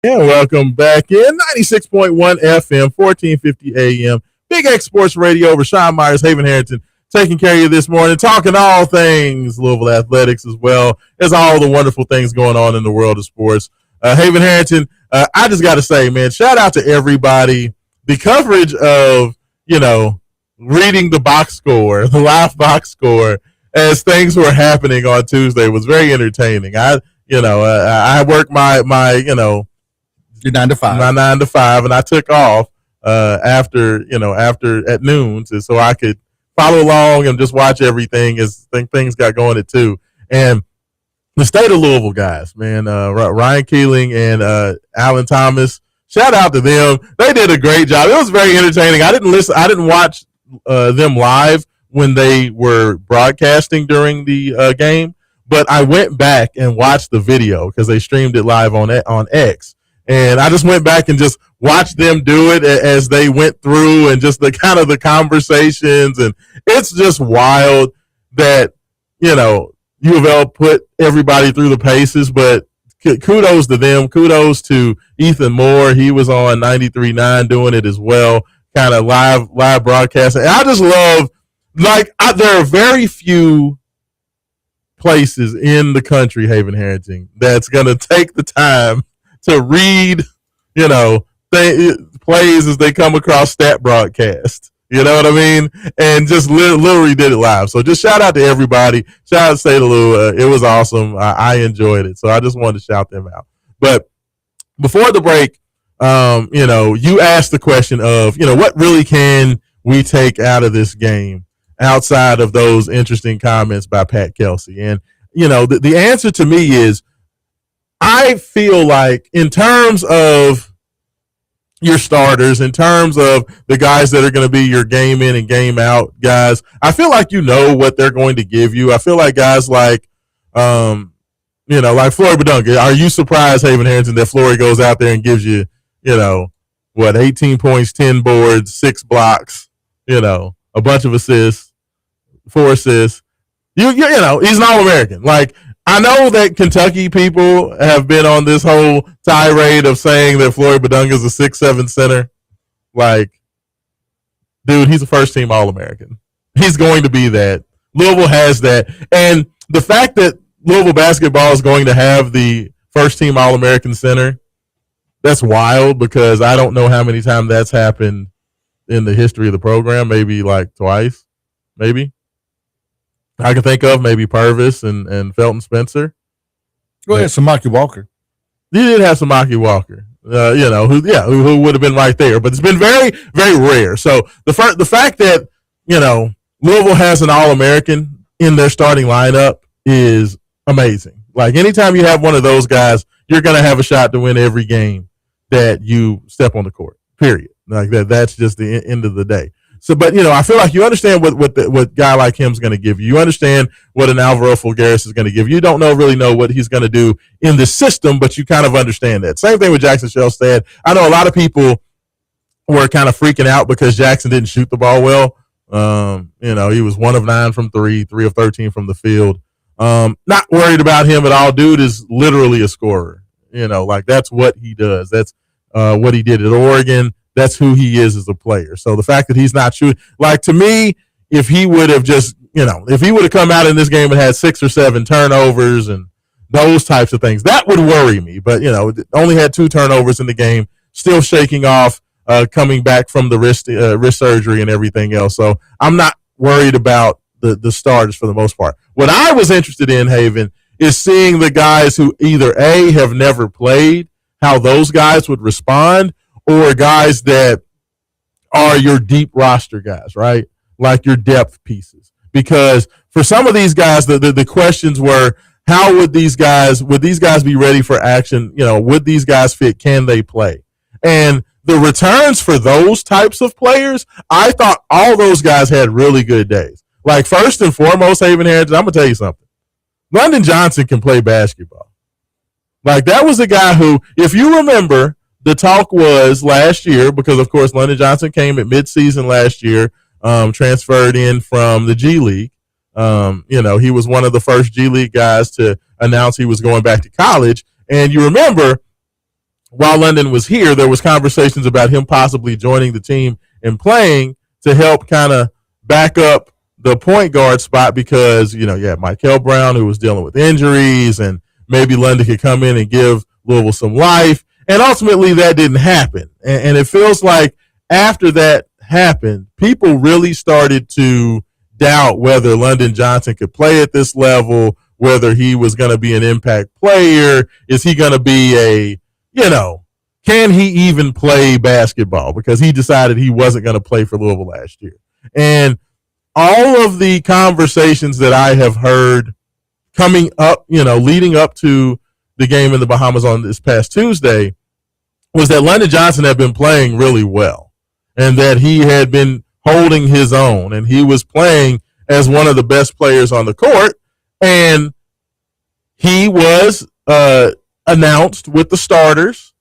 And welcome back in 96.1 FM, 1450 AM. Big X Sports Radio. Raashaan Myers, Haven Harrington, taking care of you this morning, talking all things Louisville athletics as well as all the wonderful things going on in the world of sports. Haven Harrington, I just got to say, man, shout out to everybody. The coverage of, reading the box score, the live box score, as things were happening on Tuesday was very entertaining. I work my You're 9 to 5. My 9 to 5, and I took off after at noon, so I could follow along and just watch everything as things got going at 2. And the state of Louisville guys, man, Ryan Keeling and Alan Thomas, shout out to them. They did a great job. It was very entertaining. I didn't watch them live when they were broadcasting during the game, but I went back and watched the video because they streamed it live on X. And I just went back and just watched them do it as they went through and just the kind of the conversations. And it's just wild that, U of L put everybody through the paces, but kudos to them. Kudos to Ethan Moore. He was on 93.9 doing it as well, kind of live broadcasting. And I just love, there are very few places in the country, Haven Harrington, that's going to take the time to read, plays as they come across stat broadcast. You know what I mean? And just literally did it live. So just shout out to everybody. Shout out to State of Lou. It was awesome. I enjoyed it. So I just wanted to shout them out. But before the break, you asked the question of, what really can we take out of this game outside of those interesting comments by Pat Kelsey? And, the answer to me is, I feel like in terms of your starters, in terms of the guys that are going to be your game in and game out guys, I feel like what they're going to give you. I feel like guys like, like Flory Badunga. Are you surprised, Haven Harrington, that Flory goes out there and gives you, 18 points, 10 boards, 6 blocks, a bunch of assists, 4 assists. He's an All-American. Like, I know that Kentucky people have been on this whole tirade of saying that Flory Badunga is a 6'7" center. Like, dude, he's a first-team All-American. He's going to be that. Louisville has that. And the fact that Louisville basketball is going to have the first-team All-American center, that's wild because I don't know how many times that's happened in the history of the program. Maybe like twice, maybe. I can think of maybe Purvis and Felton Spencer. Go ahead, Samaki Walker. You did have Samaki Walker, who would have been right there, but it's been very, very rare. So the fact that, Louisville has an All-American in their starting lineup is amazing. Like anytime you have one of those guys, you're going to have a shot to win every game that you step on the court, period. Like that's just the end of the day. So, but I feel like you understand what a guy like him is going to give you. You understand what an Alvaro Fulgaris is going to give you. You don't really know what he's going to do in the system, but you kind of understand that. Same thing with Jackson Shelstad. I know a lot of people were kind of freaking out because Jackson didn't shoot the ball well. He was 1 of 9 from 3, 3 of 13 from the field. Not worried about him at all. Dude is literally a scorer. That's what he does. That's what he did at Oregon. That's who he is as a player. So the fact that he's not shooting, like to me, if he would have just, if he would have come out in this game and had 6 or 7 turnovers and those types of things, that would worry me. But, only had 2 turnovers in the game, still shaking off, coming back from the wrist surgery and everything else. So I'm not worried about the starters for the most part. What I was interested in, Haven, is seeing the guys who either A, have never played, how those guys would respond, or guys that are your deep roster guys, right? Like your depth pieces. Because for some of these guys, the questions were, how would these guys be ready for action? Would these guys fit? Can they play? And the returns for those types of players, I thought all those guys had really good days. Like first and foremost, Haven Harrington, I'm going to tell you something. London Johnson can play basketball. Like that was a guy who, if you remember, the talk was last year, because of course London Johnson came at midseason last year, transferred in from the G League. He was one of the first G League guys to announce he was going back to college. And you remember while London was here, there was conversations about him possibly joining the team and playing to help kind of back up the point guard spot because, you had Michael Brown who was dealing with injuries, and maybe London could come in and give Louisville some life. And ultimately that didn't happen. And it feels like after that happened, people really started to doubt whether London Johnson could play at this level, whether he was going to be an impact player. Is he going to be can he even play basketball? Because he decided he wasn't going to play for Louisville last year. And all of the conversations that I have heard coming up, leading up to the game in the Bahamas on this past Tuesday, was that London Johnson had been playing really well and that he had been holding his own and he was playing as one of the best players on the court. And he was announced with the starters,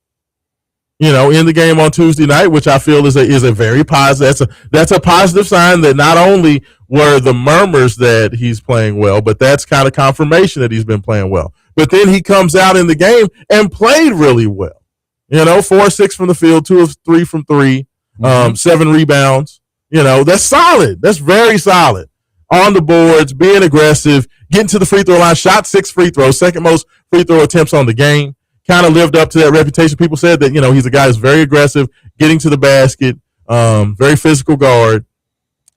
in the game on Tuesday night, which I feel is a very positive. That's a positive sign that not only were the murmurs that he's playing well, but that's kind of confirmation that he's been playing well. But then he comes out in the game and played really well. 4-6 from the field, 2 of 3 from 3, 7 rebounds. That's solid. That's very solid. On the boards, being aggressive, getting to the free throw line, shot 6 free throws, second most free throw attempts on the game. Kind of lived up to that reputation. People said that, he's a guy who's very aggressive, getting to the basket, very physical guard.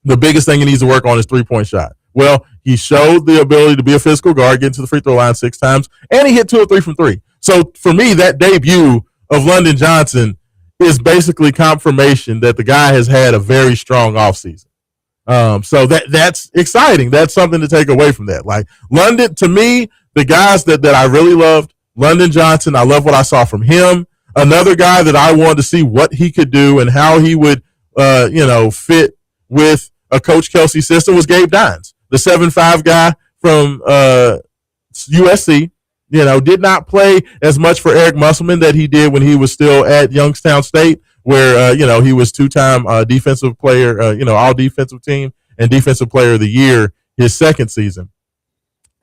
The biggest thing he needs to work on is 3-point shot. Well, he showed the ability to be a physical guard, getting to the free throw line 6 times, and he hit 2 of 3 from 3. So for me, that debut of London Johnson is basically confirmation that the guy has had a very strong offseason. So that's exciting. That's something to take away from that. Like London, to me, the guys that I really loved, London Johnson, I love what I saw from him. Another guy that I wanted to see what he could do and how he would, fit with a Coach Kelsey system was Gabe Dines, the 7'5" guy from USC. Did not play as much for Eric Musselman that he did when he was still at Youngstown State, where, he was 2-time defensive player, all defensive team and defensive player of the year his second season.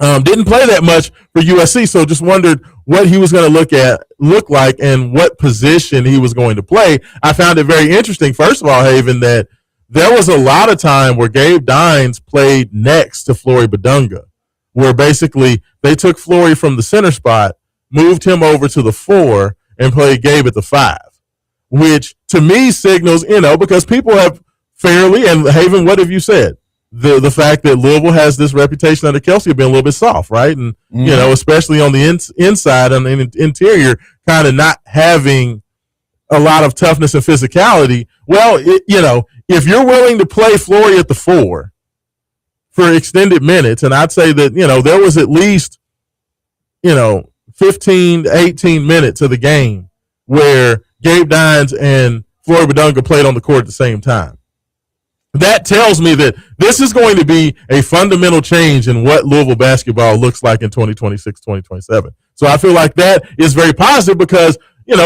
Didn't play that much for USC, so just wondered what he was going to look like and what position he was going to play. I found it very interesting, first of all, Haven, that there was a lot of time where Gabe Dines played next to Flory Badunga, where basically they took Flory from the center spot, moved him over to the 4, and played Gabe at the 5, which to me signals, because people have fairly, and Haven, what have you said? The fact that Louisville has this reputation under Kelsey of being a little bit soft, right? And, especially on the inside and the interior, kind of not having a lot of toughness and physicality. Well, if you're willing to play Flory at the 4 for extended minutes, and I'd say that, there was at least, 15 to 18 minutes of the game where Gabe Dines and Flory Badunga played on the court at the same time. That tells me that this is going to be a fundamental change in what Louisville basketball looks like in 2026, 2027. So I feel like that is very positive because,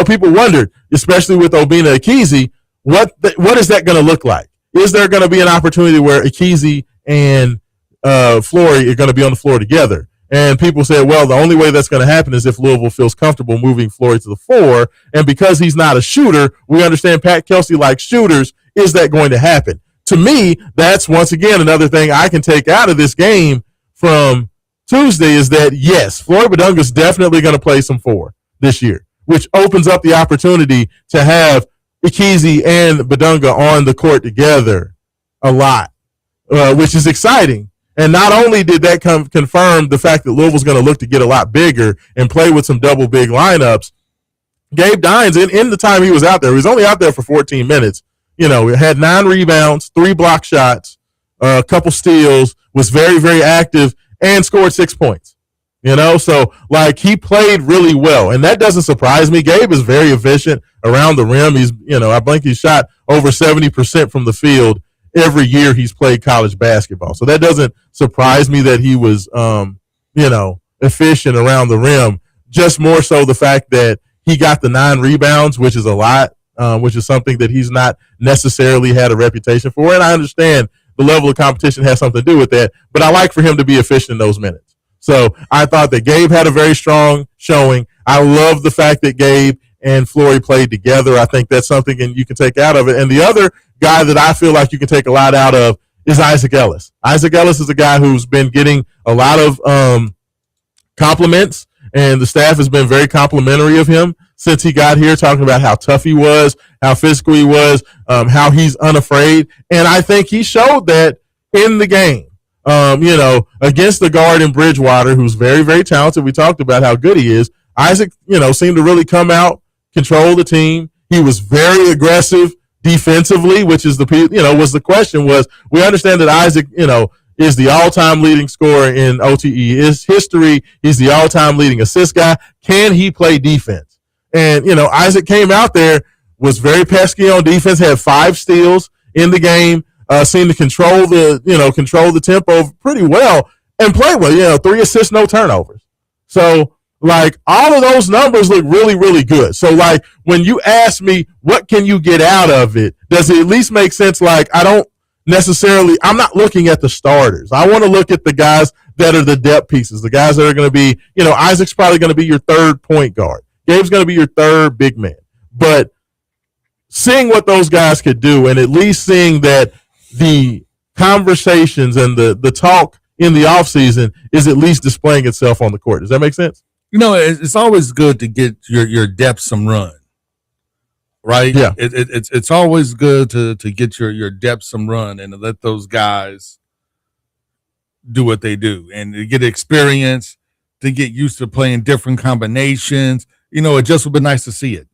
people wondered, especially with Obina Ekezie, what is that going to look like? Is there going to be an opportunity where Ekezie and Flory are going to be on the floor together? And people said, well, the only way that's going to happen is if Louisville feels comfortable moving Flory to the 4. And because he's not a shooter, we understand Pat Kelsey likes shooters. Is that going to happen? To me, that's once again another thing I can take out of this game from Tuesday is that, yes, Flory Badunga is definitely going to play some 4 this year, which opens up the opportunity to have Ekezie and Badunga on the court together a lot, which is exciting. And not only did that confirm the fact that Louisville's going to look to get a lot bigger and play with some double big lineups, Gabe Dines, in the time he was out there, he was only out there for 14 minutes, had 9 rebounds, 3 block shots, a couple steals, was very, very active, and scored 6 points. So like he played really well, and that doesn't surprise me. Gabe is very efficient around the rim. He's, I think he shot over 70% from the field every year he's played college basketball. So that doesn't surprise me that he was, efficient around the rim. Just more so the fact that he got the 9 rebounds, which is a lot. Which is something that he's not necessarily had a reputation for. And I understand the level of competition has something to do with that, but I like for him to be efficient in those minutes. So I thought that Gabe had a very strong showing. I love the fact that Gabe and Flory played together. I think that's something and you can take out of it. And the other guy that I feel like you can take a lot out of is Isaac Ellis. Isaac Ellis is a guy who's been getting a lot of compliments, and the staff has been very complimentary of him since he got here, talking about how tough he was, how physical he was, how he's unafraid. And I think he showed that in the game. Against the guard in Bridgewater, who's very, very talented. We talked about how good he is. Isaac, seemed to really come out, control the team. He was very aggressive defensively, which is was the question. Was we understand that Isaac, is the all-time leading scorer in OTE. His history, he's the all-time leading assist guy. Can he play defense? And, Isaac came out there, was very pesky on defense, had 5 steals in the game, seemed to control the tempo pretty well and play well. 3 assists, no turnovers. So, all of those numbers look really, really good. So, when you ask me, what can you get out of it? Does it at least make sense? I'm not looking at the starters. I want to look at the guys that are the depth pieces, the guys that are going to be, Isaac's probably going to be your 3rd point guard. Gabe's going to be your 3rd big man. But seeing what those guys could do and at least seeing that the conversations and the talk in the offseason is at least displaying itself on the court. Does that make sense? It's always good to get your depth some run. Right? Yeah. It's always good to get your depth some run and to let those guys do what they do and to get experience, to get used to playing different combinations. It just would be nice to see it.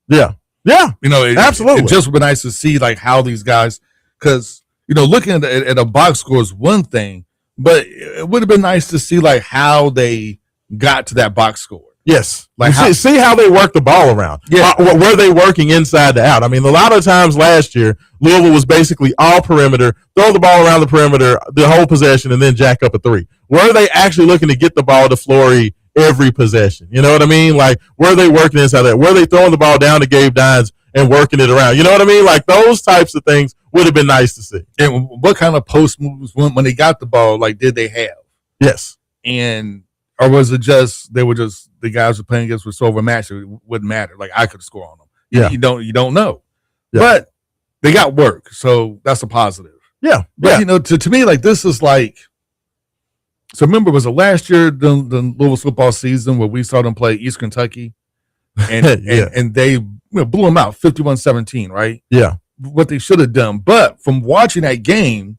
Yeah. Yeah. Absolutely. It just would be nice to see how these guys, because, looking at a box score is one thing, but it would have been nice to see how they got to that box score. Yes. See how they work the ball around. Yeah. Were they working inside to out? I mean, a lot of times last year, Louisville was basically all perimeter, throw the ball around the perimeter, the whole possession, and then jack up a 3. Were they actually looking to get the ball to Flory every possession? You know what I mean? Were they working inside that? Were they throwing the ball down to Gabe Dines and working it around? You know what I mean? Those types of things would have been nice to see. And what kind of post moves when they got the ball, did they have? Yes. Or was it just they were just the guys were playing against were so overmatched it wouldn't matter? I could score on them. Yeah. You don't know. Yeah. But they got work, so that's a positive. Yeah. But to me, this is so remember, was it last year the Louisville football season where we saw them play East Kentucky and and they blew them out 51-17, right? Yeah. What they should have done. But from watching that game,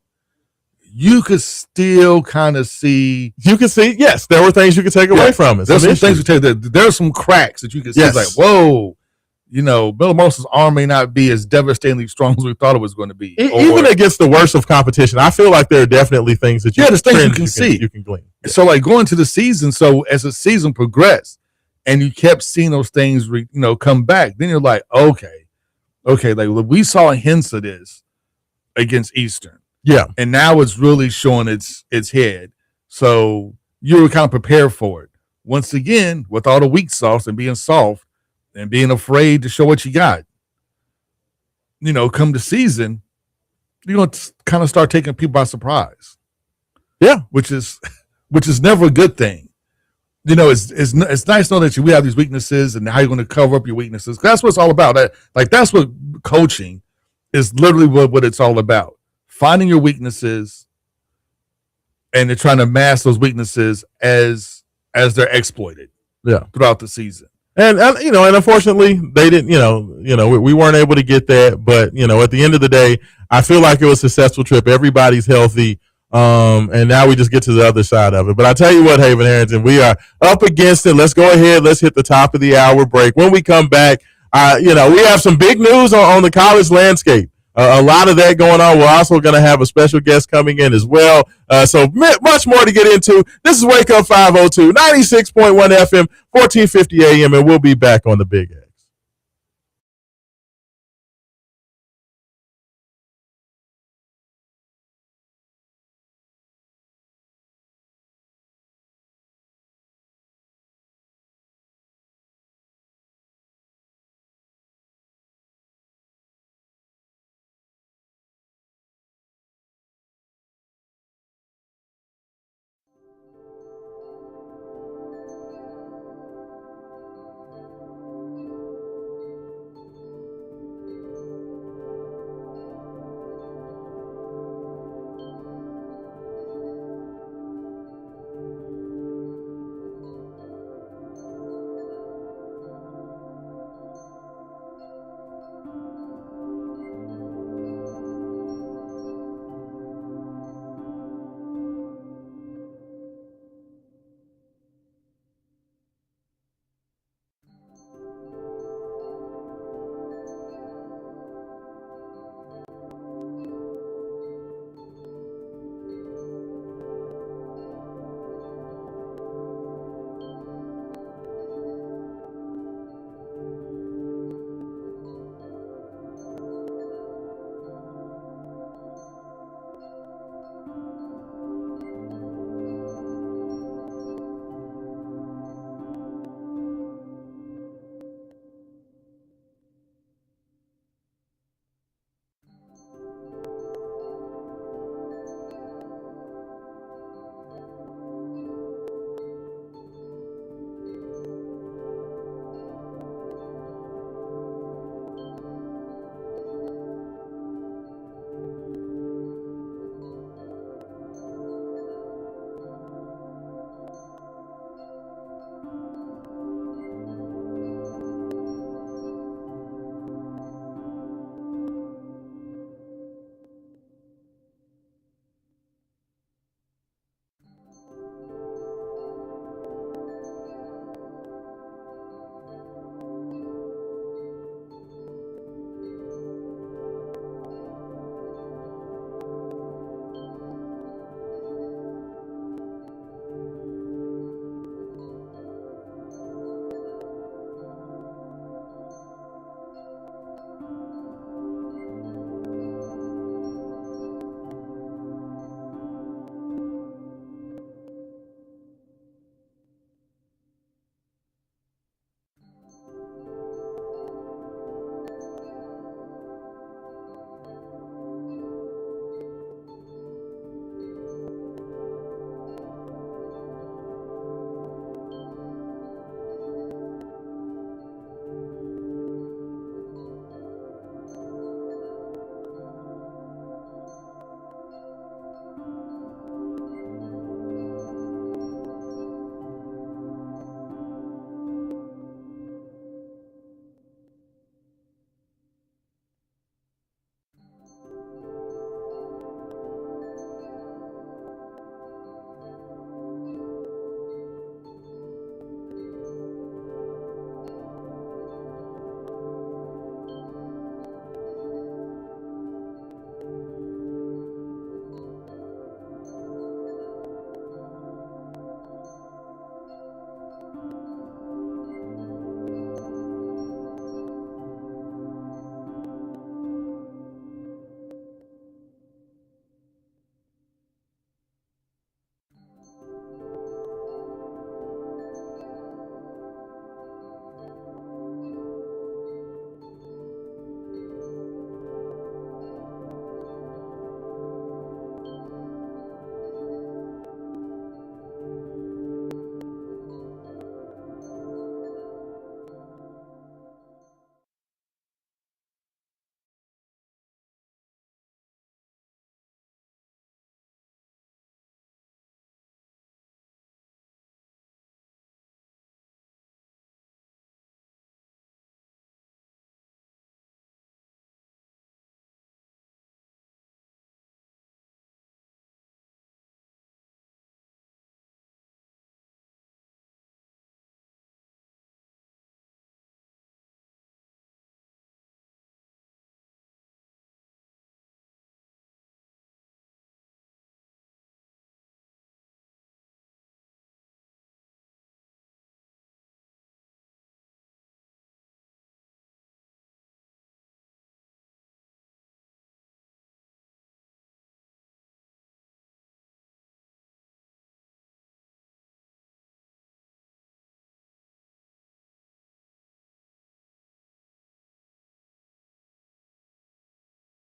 you could still kind of see. You can see, yes, there were things you could take away from it. There's some things you take. There's some cracks that you can see. Yes. It's whoa, Bill Moses' arm may not be as devastatingly strong as we thought it was going to be. Even against the worst of competition, I feel like there are definitely things that there's things you can see. You can glean. So going to the season, so as the season progressed and you kept seeing those things, come back, then you're okay, we saw hints of this against Eastern. Yeah. And now it's really showing its head. So you were kind of prepared for it. Once again, with all the weak sauce and being soft and being afraid to show what you got, come the season, you're going to kind of start taking people by surprise. Yeah. Which is never a good thing. It's nice to know that we have these weaknesses and how you're going to cover up your weaknesses. That's what it's all about. That's what coaching is literally what it's all about. Finding your weaknesses and they're trying to mask those weaknesses as they're exploited throughout the season. And unfortunately they didn't, we weren't able to get that, but at the end of the day, I feel like it was a successful trip. Everybody's healthy. And now we just get to the other side of it. But I tell you what, Haven Harrington, we are up against it. Let's go ahead. Let's hit the top of the hour break. When we come back, we have some big news on the college landscape. A lot of that going on. We're also going to have a special guest coming in as well. So much more to get into. This is Wake Up 502, 96.1 FM, 1450 AM, and we'll be back on the Big X.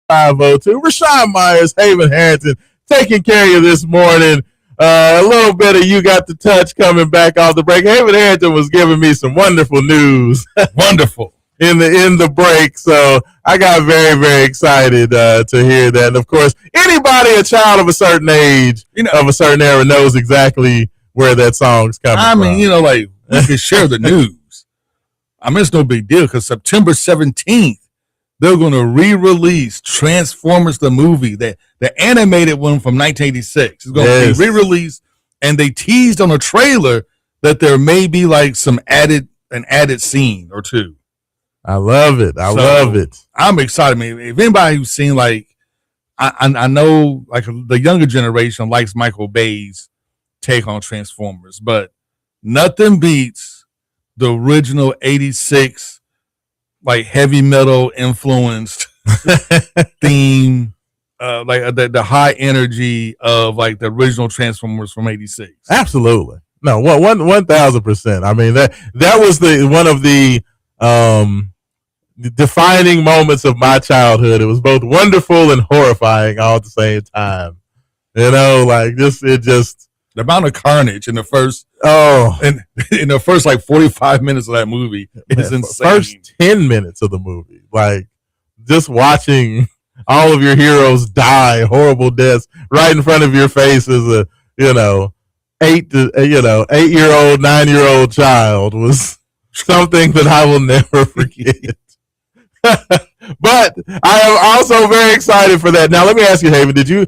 502. Raashaan Myers, Haven Harrington, taking care of you this morning. A little bit of You Got the Touch coming back off the break. Haven Harrington was giving me some wonderful news. Wonderful. In the break, so I got very, very excited to hear that. And of course, anybody a child of a certain age, of a certain era, knows exactly where that song's coming from. I mean, like, we can share the news. I mean, it's no big deal because September 17th, they're going to re-release Transformers the movie, the animated one from 1986. It's going to be re-released, and they teased on a trailer that there may be like an added scene or two. I love it. I love it. I'm excited. I mean, if anybody who's seen, like, I know, like, the younger generation likes Michael Bay's take on Transformers, but nothing beats the original 86, like, heavy metal influenced theme, like the high energy of, like, the original Transformers from 86. Absolutely. No, 1,000%. I mean, that was one of the defining moments of my childhood. It was both wonderful and horrifying all at the same time. Like the amount of carnage in the first in the first like 45 minutes of that movie is insane. First 10 minutes of the movie, like just watching all of your heroes die horrible deaths right in front of your face as a 8-year-old, 9-year-old child was something that I will never forget. But I am also very excited for that. Now, let me ask you, Haven, did you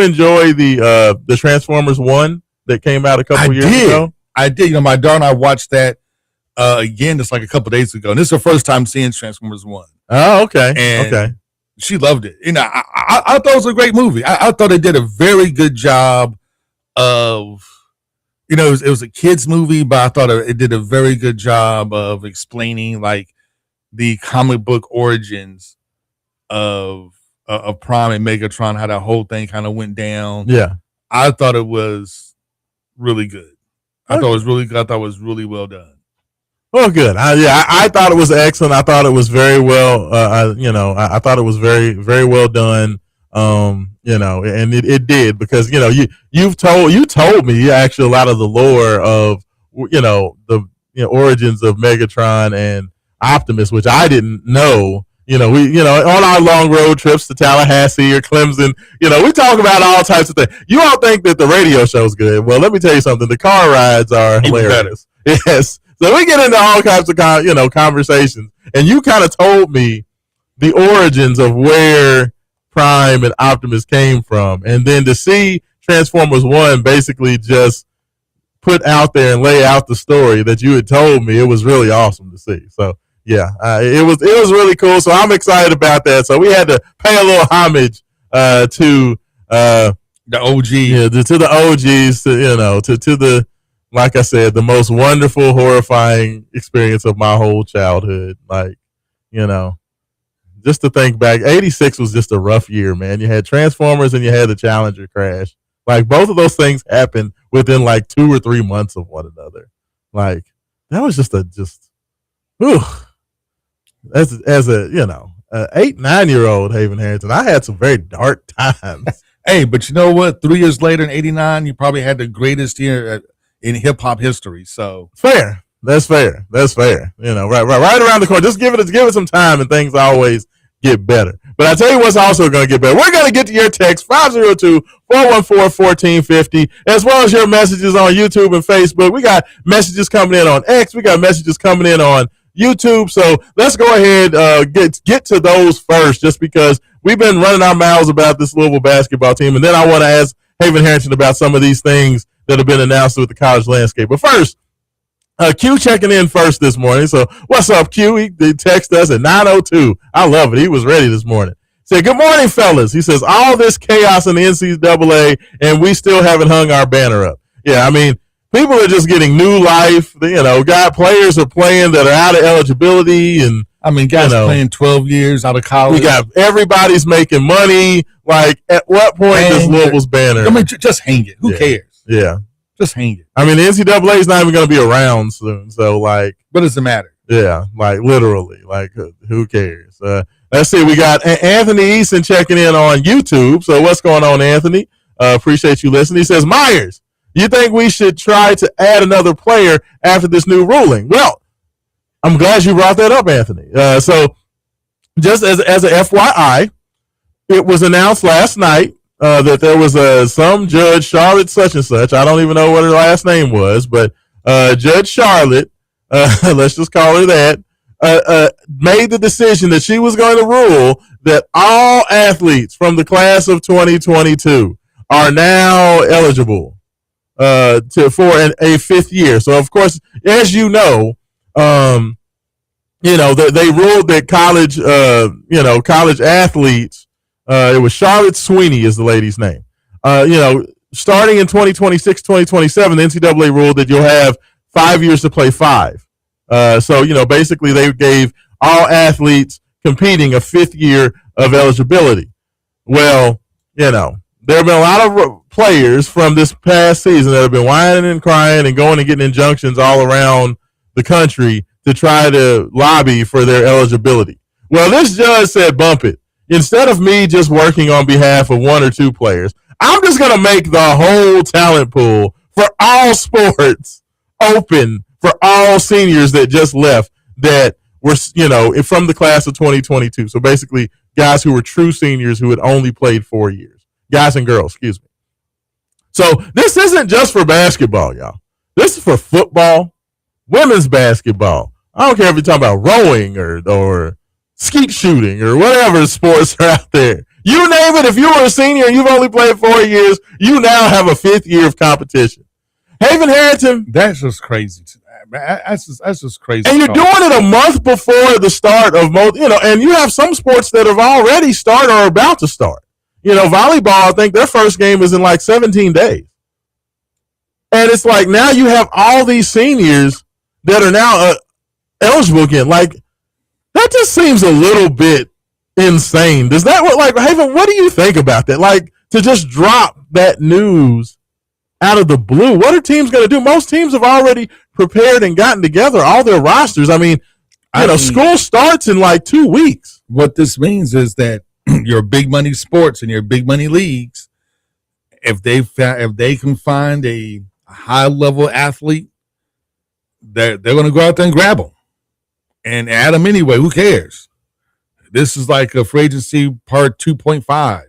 enjoy the Transformers 1 that came out a couple years ago? I did. My daughter and I watched that again just like a couple days ago. And this is her first time seeing Transformers 1. Oh, okay. And okay. She loved it. I thought it was a great movie. I thought it did a very good job of, it was a kid's movie, but I thought it did a very good job of explaining, like, the comic book origins of Prime and Megatron, how that whole thing kind of went down. Yeah. I thought it was really good. I thought it was really good. I thought it was really well done. Well, good. I thought it was excellent. I thought it was very well, I thought it was very, very well done. And it did, because, you told me actually a lot of the lore of, the origins of Megatron and Optimus, which I didn't know. We on our long road trips to Tallahassee or Clemson, we talk about all types of things. You all think that the radio show's good. Well, let me tell you something. The car rides are hilarious. Yes. So we get into all kinds of conversations, and you kind of told me the origins of where Prime and Optimus came from, and then to see Transformers 1 basically just put out there and lay out the story that you had told me, it was really awesome to see. So yeah, it was really cool. So I'm excited about that. So we had to pay a little homage to the OG, to the OGs, to the, like I said, the most wonderful, horrifying experience of my whole childhood. Like, just to think back, 86 was just a rough year, man. You had Transformers and you had the Challenger crash. Like, both of those things happened within like 2 or 3 months of one another. Like, that was whew. As a 8-9-year-old Haven Harrington, I had some very dark times. Hey, but you know what? 3 years later, in '89, you probably had the greatest year in hip hop history. So fair. That's fair. Right around the corner. Just give it some time, and things always get better. But I tell you what's also going to get better. We're going to get to your text 502-414-1450, as well as your messages on YouTube and Facebook. We got messages coming in on X. We got messages coming in on YouTube. So let's go ahead get to those first, just because we've been running our mouths about this Louisville basketball team, and then I want to ask Haven Harrington about some of these things that have been announced with the college landscape. But first, Q checking in first this morning. So what's up, Q? He texted us at 9:02. I love it. He was ready this morning. Said, good morning, fellas. He says, all this chaos in the NCAA, and we still haven't hung our banner up. Yeah, I mean, people are just getting new life. Players are playing that are out of eligibility, and guys playing 12 years out of college. We got everybody's making money. Like, at what point does Louisville's banner? Just hang it. Who cares? Yeah. Just hang it. The NCAA is not even going to be around soon. So, like, what does it matter? Yeah, like, literally, like, who cares? Let's see. We got Anthony Eason checking in on YouTube. So what's going on, Anthony? Appreciate you listening. He says, Myers, you think we should try to add another player after this new ruling? Well, I'm glad you brought that up, Anthony. So just as an FYI, it was announced last night that there was some judge, Charlotte such and such. I don't even know what her last name was, but Judge Charlotte, let's just call her that, made the decision that she was going to rule that all athletes from the class of 2022 are now eligible for a fifth year. So, of course, as you know, they ruled that college athletes. It was Charlotte Sweeney is the lady's name. Starting in 2026, 2027, the NCAA ruled that you'll have 5 years to play five. So, basically they gave all athletes competing a fifth year of eligibility. Well, there have been a lot of players from this past season that have been whining and crying and going and getting injunctions all around the country to try to lobby for their eligibility. Well, this judge said, bump it. Instead of me just working on behalf of one or two players, I'm just going to make the whole talent pool for all sports open for all seniors that just left that were, from the class of 2022. So basically guys who were true seniors who had only played 4 years. Guys and girls, excuse me. So this isn't just for basketball, y'all. This is for football, women's basketball. I don't care if you're talking about rowing or skeet shooting or whatever sports are out there. You name it, if you were a senior and you've only played 4 years, you now have a fifth year of competition. Haven Harrington. That's just crazy. That's just crazy. And you're doing it a month before the start of most, and you have some sports that have already started or are about to start. Volleyball, I think their first game is in like 17 days. And it's like now you have all these seniors that are now eligible again. Like, that just seems a little bit insane. Does that Haven, what do you think about that? Like, to just drop that news out of the blue. What are teams going to do? Most teams have already prepared and gotten together all their rosters. I mean, school starts in like 2 weeks. What this means is that your big money sports and your big money leagues, if they can find a high level athlete, they're going to go out there and grab them and add them anyway. Who cares? This is like a free agency part 2.5.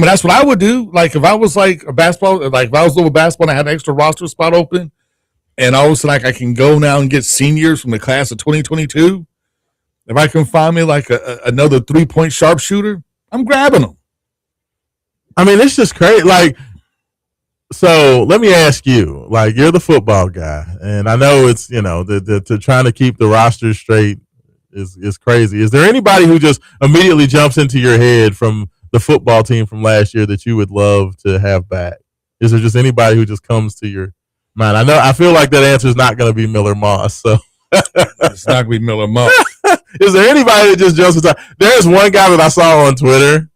That's what I would do. Like if I was like a basketball, like if I was a little basketball and I had an extra roster spot open, and all of a sudden I can go now and get seniors from the class of 2022. If I can find me like another 3-point sharpshooter, I'm grabbing them. I mean, it's just crazy. Like, so let me ask you, like, you're the football guy, and I know it's, the trying to keep the roster straight is crazy. Is there anybody who just immediately jumps into your head from the football team from last year that you would love to have back? Is there just anybody who just comes to your mind? I feel like that answer is not going to be Miller Moss. So it's not going to be Miller Moss. Is there anybody that just jumps into? There's one guy that I saw on Twitter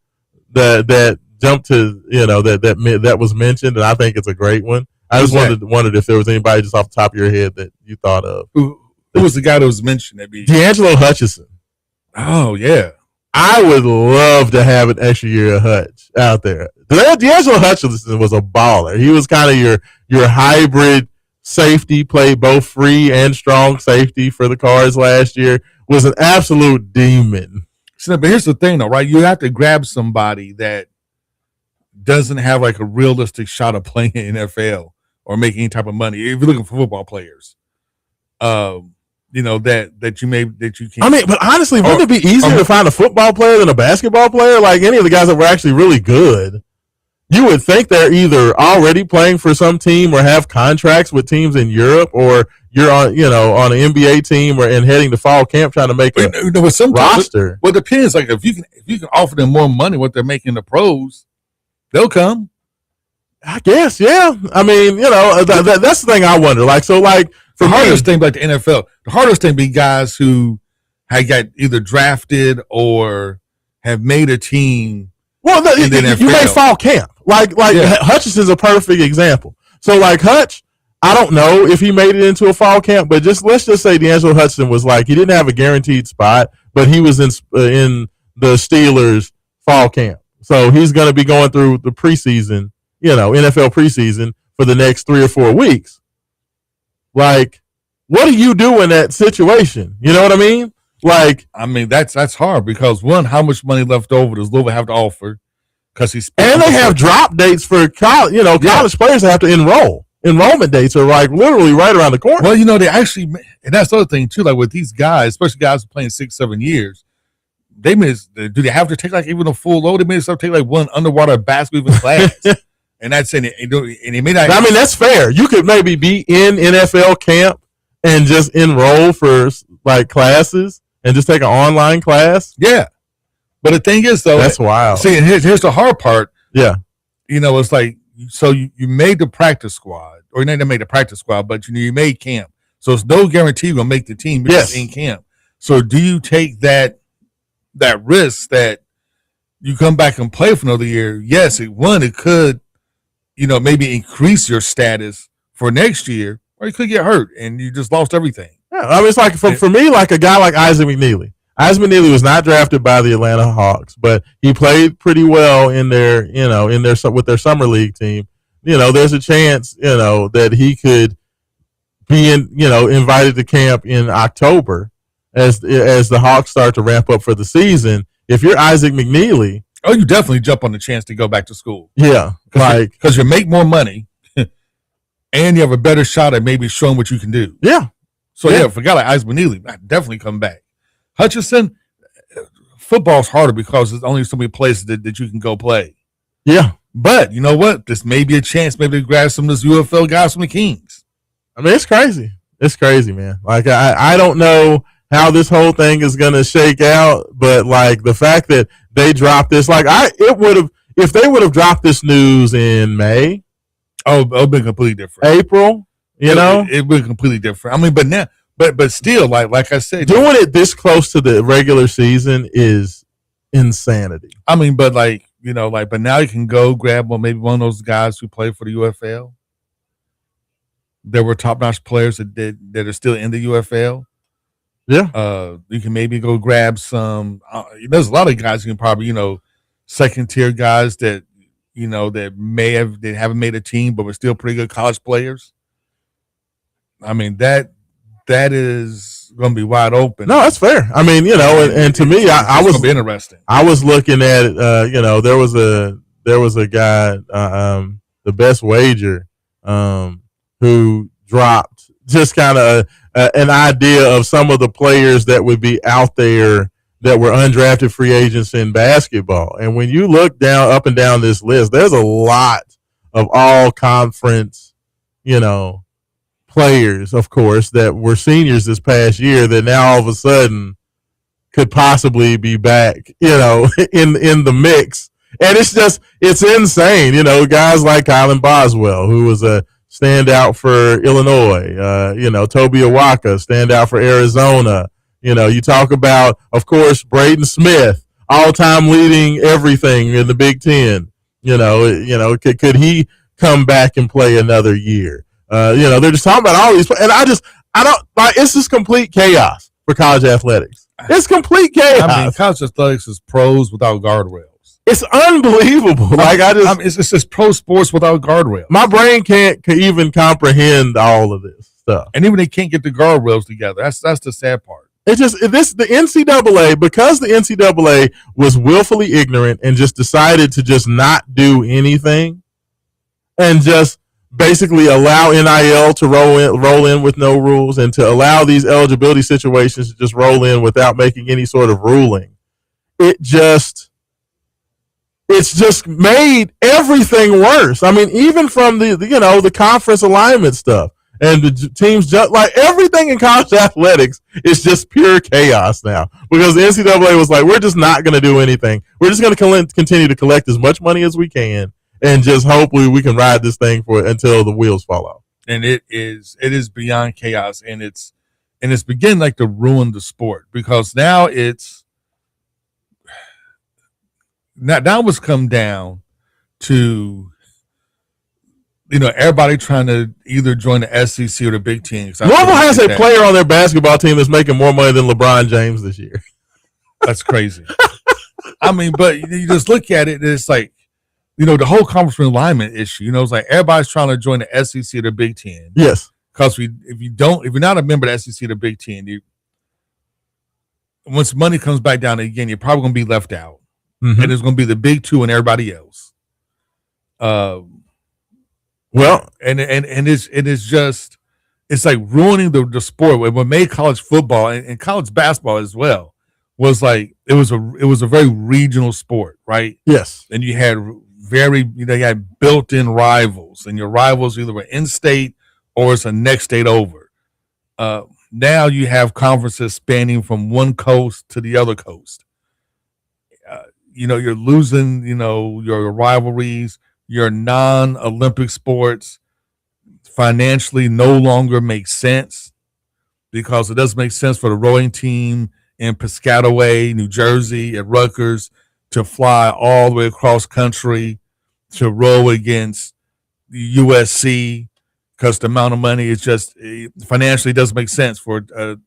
that jumped to, that was mentioned, and I think it's a great one. I just wondered if there was anybody just off the top of your head that you thought of. Who was the guy that was mentioned? D'Angelo Hutchinson. Oh, yeah. I would love to have an extra year of Hutch out there. D'Angelo Hutchinson was a baller. He was kind of your hybrid safety, played both free and strong safety for the Cards last year. Was an absolute demon. So, but here's the thing, though, right? You have to grab somebody that doesn't have like a realistic shot of playing in NFL or making any type of money. If you're looking for football players, that you can. I mean, but honestly, wouldn't it be easier to find a football player than a basketball player? Like any of the guys that were actually really good, you would think they're either already playing for some team or have contracts with teams in Europe, or you're on an NBA team and heading to fall camp trying to make a roster. Well, it depends. Like if you can offer them more money what they're making the pros, they'll come. I guess, yeah. I mean, that's the thing I wonder. Like, so, like, for the hardest thing, like the NFL, the hardest thing be guys who have got either drafted or have made a team. Well, you may fall camp. Like Hutchinson's a perfect example. So, like, Hutch, I don't know if he made it into a fall camp, but let's just say D'Angelo Hudson was like he didn't have a guaranteed spot, but he was in the Steelers fall camp, so he's going to be going through the preseason, NFL preseason for the next 3 or 4 weeks. Like, what do you do in that situation? You know what I mean? Like, I mean, that's hard because one, how much money left over does Louisville have to offer? Because and they have drop dates for college. College players have to enroll. Enrollment dates are like literally right around the corner. Well, they actually, and that's the other thing too. Like with these guys, especially guys playing 6-7 years, do they have to take like even a full load? They may have to take like one underwater basketball class, and that's and they may not. I mean, that's fair. You could maybe be in NFL camp and just enroll for like classes and just take an online class. Yeah, but the thing is though, that's wild. See, here's the hard part. Yeah, it's like. So you made the practice squad, or you didn't make the practice squad, but you made camp. So it's no guarantee you're gonna make the team. You're just in camp. So do you take that risk that you come back and play for another year? Yes, it could, maybe increase your status for next year, or you could get hurt and you just lost everything. Yeah, I mean, it's like for me, like a guy like Isaac McNeely. Isaac McNeely was not drafted by the Atlanta Hawks, but he played pretty well in their with their summer league team. There's a chance, that he could be invited to camp in October as the Hawks start to ramp up for the season. If you're Isaac McNeely, you definitely jump on the chance to go back to school. Yeah, because you make more money, and you have a better shot at maybe showing what you can do. Yeah. So for a guy like Isaac McNeely, I'd definitely come back. Hutchinson, football's harder because there's only so many places that you can go play. Yeah. But you know what? This may be a chance maybe to grab some of those UFL guys from the Kings. I mean, it's crazy. It's crazy, man. Like, I don't know how this whole thing is going to shake out, but, like, the fact that they dropped this, like, if they would have dropped this news in May. Oh, it would have been completely different. April, It would be completely different. I mean, but now. But still, like I said, doing it this close to the regular season is insanity. I mean, but but now you can go grab maybe one of those guys who played for the UFL. There were top-notch players that are still in the UFL. Yeah. You can maybe go grab some. There's a lot of guys you can probably second-tier guys that that haven't made a team but were still pretty good college players. I mean that is going to be wide open. No, that's fair. I mean, and to me, I was interesting. I was looking at it. There was a guy, the best wager, who dropped just kind of an idea of some of the players that would be out there that were undrafted free agents in basketball. And when you look up and down this list, there's a lot of all conference, players, of course, that were seniors this past year that now all of a sudden could possibly be back, in the mix. And it's insane. Guys like Kylan Boswell, who was a standout for Illinois, Toby Awaka, standout for Arizona. You talk about, of course, Braden Smith, all-time leading everything in the Big Ten. Could he come back and play another year? They're just talking about all these, and I don't like. It's just complete chaos for college athletics. It's complete chaos. I mean, college athletics is pros without guardrails. It's unbelievable. It's just pro sports without guardrails. My brain can't even comprehend all of this stuff, and even they can't get the guardrails together. That's the sad part. It's just the NCAA, because the NCAA was willfully ignorant and just decided to just not do anything, and just basically allow NIL to roll in with no rules, and to allow these eligibility situations to just roll in without making any sort of ruling. It's just made everything worse. I mean, even from the conference alignment stuff and the teams, just like everything in college athletics is just pure chaos now, because the NCAA was like, we're just not going to do anything. We're just going to continue to collect as much money as we can and just hopefully we can ride this thing until the wheels fall off. And it is beyond chaos, and it's beginning to ruin the sport, because now it's come down to everybody trying to either join the SEC or the Big Ten. Louisville has a player on their basketball team that's making more money than LeBron James this year. That's crazy. I mean, but you just look at it, and it's like, the whole conference alignment issue. It's like everybody's trying to join the SEC or the Big Ten. Yes. Because if you're not a member of the SEC or the Big Ten, once money comes back down again, you're probably going to be left out. Mm-hmm. And there's going to be the Big Two and everybody else. Well, and it's like ruining the sport. What made college football and college basketball as well was like it was a very regional sport, right? Yes. And you had you had built-in rivals, and your rivals either were in-state or it's a next state over. Now you have conferences spanning from one coast to the other coast. You're losing, your rivalries. Your non-Olympic sports financially no longer make sense because it doesn't make sense for the rowing team in Piscataway, New Jersey, at Rutgers to fly all the way across country to row against USC because the amount of money is just financially doesn't make sense for a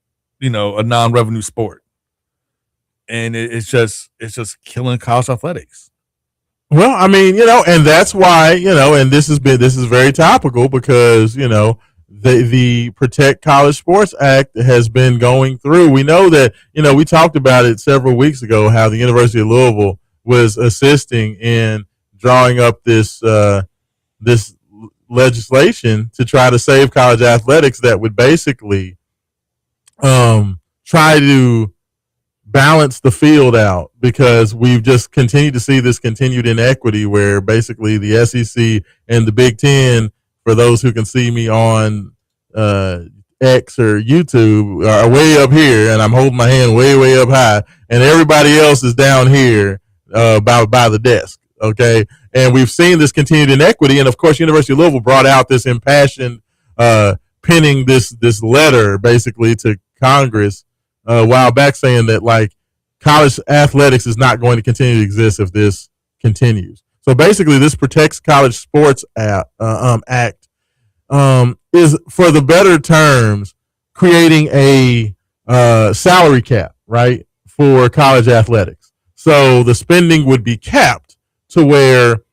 non-revenue sport, and it's just killing college athletics. Well, I mean, and that's why, and this is very topical because, the Protect College Sports Act has been going through. We know that, we talked about it several weeks ago, how the University of Louisville was assisting in drawing up this legislation to try to save college athletics that would basically try to balance the field out, because we've just continued to see this continued inequity where basically the SEC and the Big Ten, for those who can see me on X or YouTube, are way up here, and I'm holding my hand way, way up high, and everybody else is down here by the desk, okay? And we've seen this continued inequity, and of course University of Louisville brought out this impassioned penning this letter basically to Congress a while back saying that like college athletics is not going to continue to exist if this continues. So basically this Protects College Sports Act is, for the better terms, creating a salary cap, right, for college athletics. So the spending would be capped to where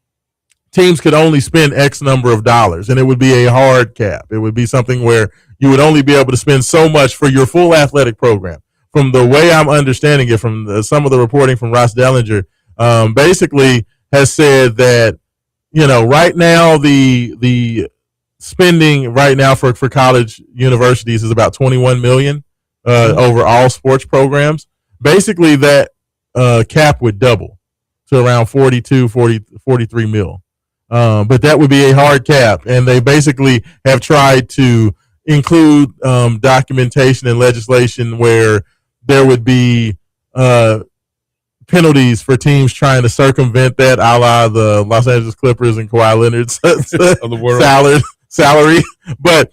teams could only spend X number of dollars, and it would be a hard cap. It would be something where you would only be able to spend so much for your full athletic program. From the way I'm understanding it, from some of the reporting from Ross Dellinger, basically has said that, right now the spending right now for college universities is about $21 million over all sports programs. Basically, that cap would double to around 43 mil. But that would be a hard cap, and they basically have tried to include documentation and legislation where there would be penalties for teams trying to circumvent that, a la the Los Angeles Clippers and Kawhi Leonard's salary. But,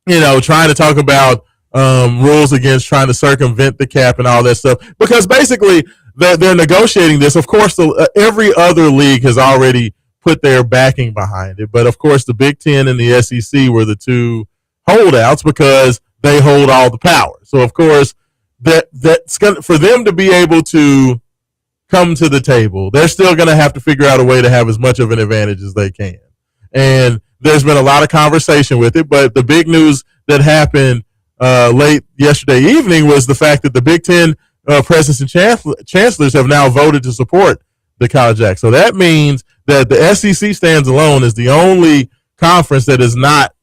trying to talk about rules against trying to circumvent the cap and all that stuff, because basically they're negotiating this. Of course, every other league has already put their backing behind it. But, of course, the Big Ten and the SEC were the two holdouts because they hold all the power. So, of course, that's gonna, for them to be able to come to the table, they're still going to have to figure out a way to have as much of an advantage as they can. And there's been a lot of conversation with it, but the big news that happened late yesterday evening was the fact that the Big Ten presidents and chancellors have now voted to support the College Act. So that means that the SEC stands alone as the only conference that has not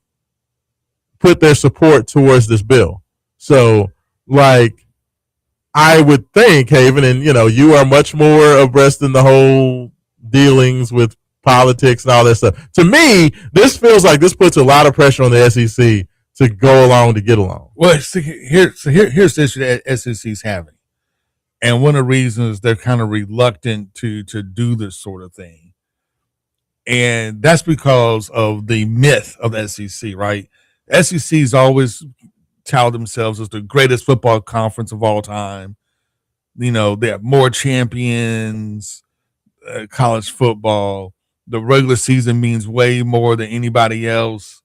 put their support towards this bill. So, I would think, Haven, and you are much more abreast in the whole dealings with politics and all that stuff. To me, this feels like this puts a lot of pressure on the SEC to go along to get along. Well, here's the issue that SEC's having, and one of the reasons they're kind of reluctant to do this sort of thing, and that's because of the myth of the SEC, right? SEC's always tout themselves as the greatest football conference of all time. They have more champions, college football. The regular season means way more than anybody else.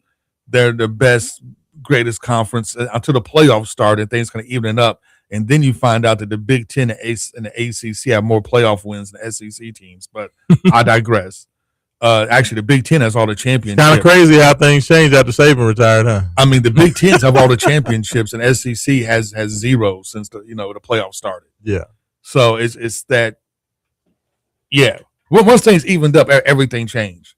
They're the best, greatest conference until the playoffs start, and things kind of even it up. And then you find out that the Big Ten and the ACC have more playoff wins than SEC teams. But I digress. Actually, the Big Ten has all the championships. Kind of crazy how things changed after Saban retired, huh? I mean, the Big Tens have all the championships, and SEC has zero since the playoffs started. Yeah. So it's that. Yeah. Well, once things evened up, everything changed.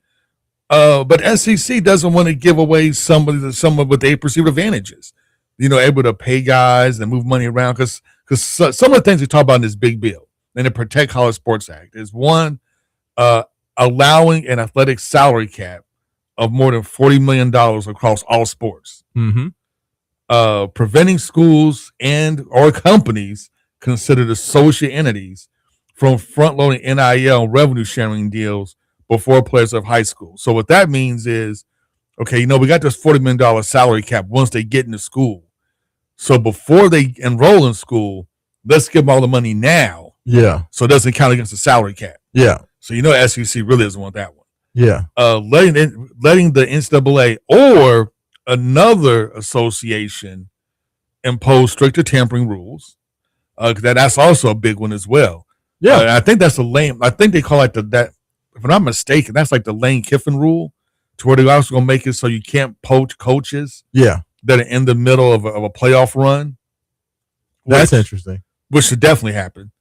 But SEC doesn't want to give away some of what they perceive advantages. Able to pay guys and move money around because some of the things we talk about in this big bill and the Protect College Sports Act is one, allowing an athletic salary cap of more than $40 million across all sports. Mm-hmm. Preventing schools and or companies considered associate entities from front-loading NIL revenue sharing deals before players of high school. So what that means is, okay, we got this $40 million salary cap once they get into school. So before they enroll in school, let's give them all the money now. Yeah. So it doesn't count against the salary cap. Yeah. So SEC really doesn't want that one. Yeah. Letting the NCAA or another association impose stricter tampering rules. That's also a big one as well. Yeah. I think that's I think they call it that. If I'm not mistaken, that's like the Lane Kiffin rule, to where they're also going to make it so you can't poach coaches. Yeah. That are in the middle of a playoff run. That's interesting. Which should definitely happen.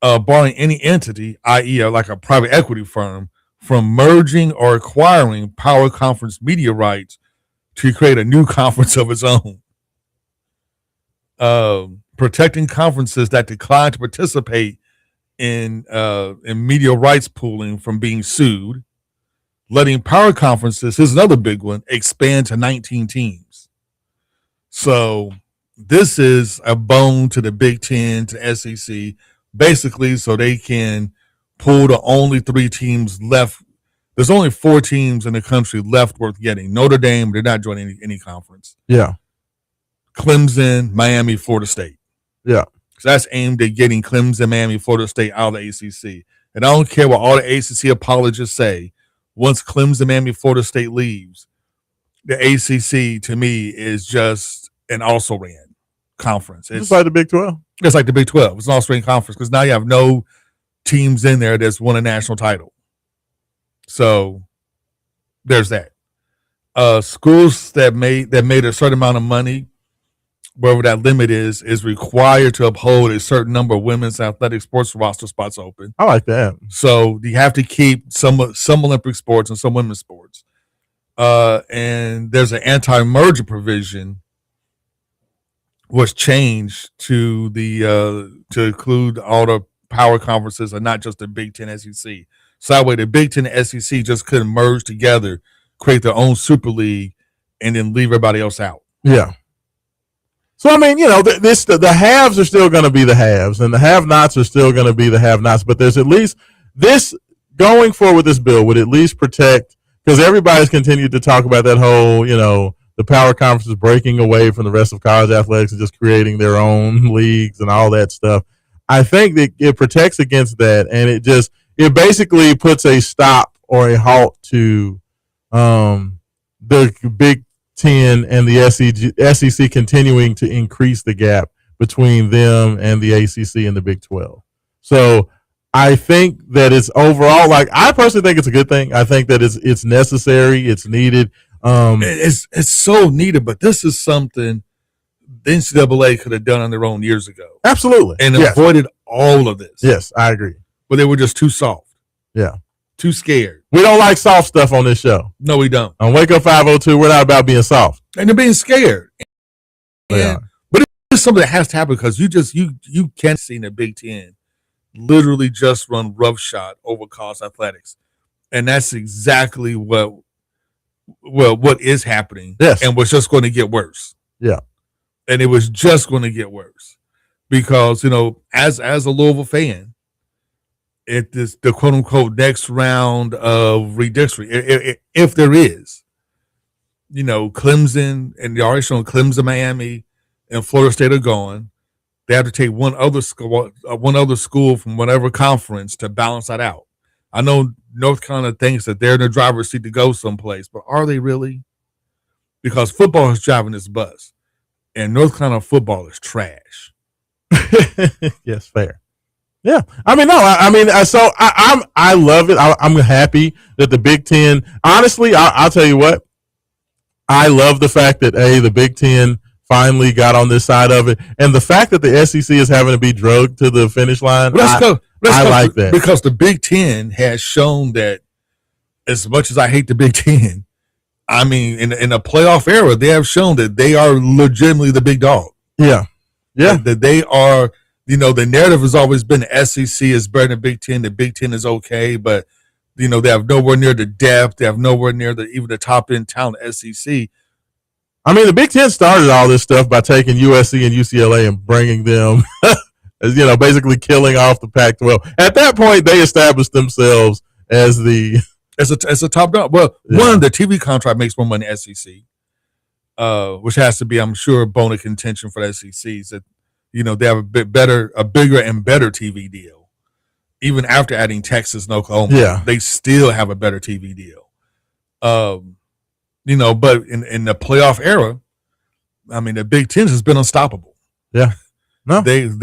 Barring any entity, i.e., like a private equity firm, from merging or acquiring power conference media rights to create a new conference of its own. Protecting conferences that decline to participate in media rights pooling from being sued. Letting power conferences, here's another big one, expand to 19 teams. So this is a bone to the Big Ten, to SEC, basically so they can pull the only 3 teams left. There's only 4 teams in the country left worth getting. Notre Dame, they're not joining any conference. Yeah. Clemson, Miami, Florida State. Yeah. So that's aimed at getting Clemson, Miami, Florida State out of the ACC. And I don't care what all the ACC apologists say. Once Clemson, Miami, Florida State leaves, the ACC to me is just an also-ran conference. It's like the Big 12. It's like the Big 12. It's an also-ran conference because now you have no teams in there that's won a national title. So there's that. Schools that made a certain amount of money, wherever that limit is required to uphold a certain number of women's athletic sports roster spots open. I like that. So you have to keep some Olympic sports and some women's sports. And there's an anti-merger provision was changed to to include all the power conferences and not just the Big Ten, SEC. So that way the Big Ten and SEC just couldn't merge together, create their own super league, and then leave everybody else out. Yeah. So, I mean, the haves are still going to be the haves, and the have-nots are still going to be the have-nots, but there's at least this going forward with this bill would at least protect, because everybody's continued to talk about that whole, the power conferences breaking away from the rest of college athletics and just creating their own leagues and all that stuff. I think that it protects against that, and it basically puts a stop or a halt to the Big 10 and the SEC continuing to increase the gap between them and the ACC and the Big 12. So I think that it's overall, I personally think it's a good thing. I think that it's necessary, it's needed. It's so needed, but this is something the NCAA could have done on their own years ago. Absolutely. And avoided all of this. Yes, I agree. But they were just too soft. Yeah. Too scared. We don't like soft stuff on this show. No, we don't. On Wake Up 502, we're not about being soft. And they're being scared. But it's something that has to happen because you can't see in the Big Ten literally just run roughshod over college athletics. And that's exactly what is happening. Yes. And was just going to get worse. Yeah. And it was just going to get worse. Because, as a Louisville fan, it is the quote unquote next round of redistricting, if there is, Clemson and the already shown Clemson, Miami, and Florida State are going. They have to take one other school from whatever conference to balance that out. I know North Carolina thinks that they're in the driver's seat to go someplace, but are they really? Because football is driving this bus, and North Carolina football is trash. Yes, fair. Yeah, I mean, no, I love it. I'm happy that the Big Ten. Honestly, I'll tell you what. I love the fact that the Big Ten finally got on this side of it, and the fact that the SEC is having to be drugged to the finish line. I like that because the Big Ten has shown that, as much as I hate the Big Ten, I mean, in a playoff era, they have shown that they are legitimately the big dog. Yeah, yeah. That they are. You know, the narrative has always been the SEC is better than Big Ten. The Big Ten is okay, but they have nowhere near the depth. They have nowhere near even the top end talent SEC. I mean, the Big Ten started all this stuff by taking USC and UCLA and bringing them, basically killing off the Pac-12. At that point, they established themselves as a top dog. Well, one, the TV contract makes more money than SEC, which has to be, I'm sure, a bone of contention for the SECs. That they have a bigger and better TV deal. Even after adding Texas and Oklahoma, they still have a better TV deal. But in the playoff era, I mean, the Big Ten has been unstoppable. Yeah, no, they've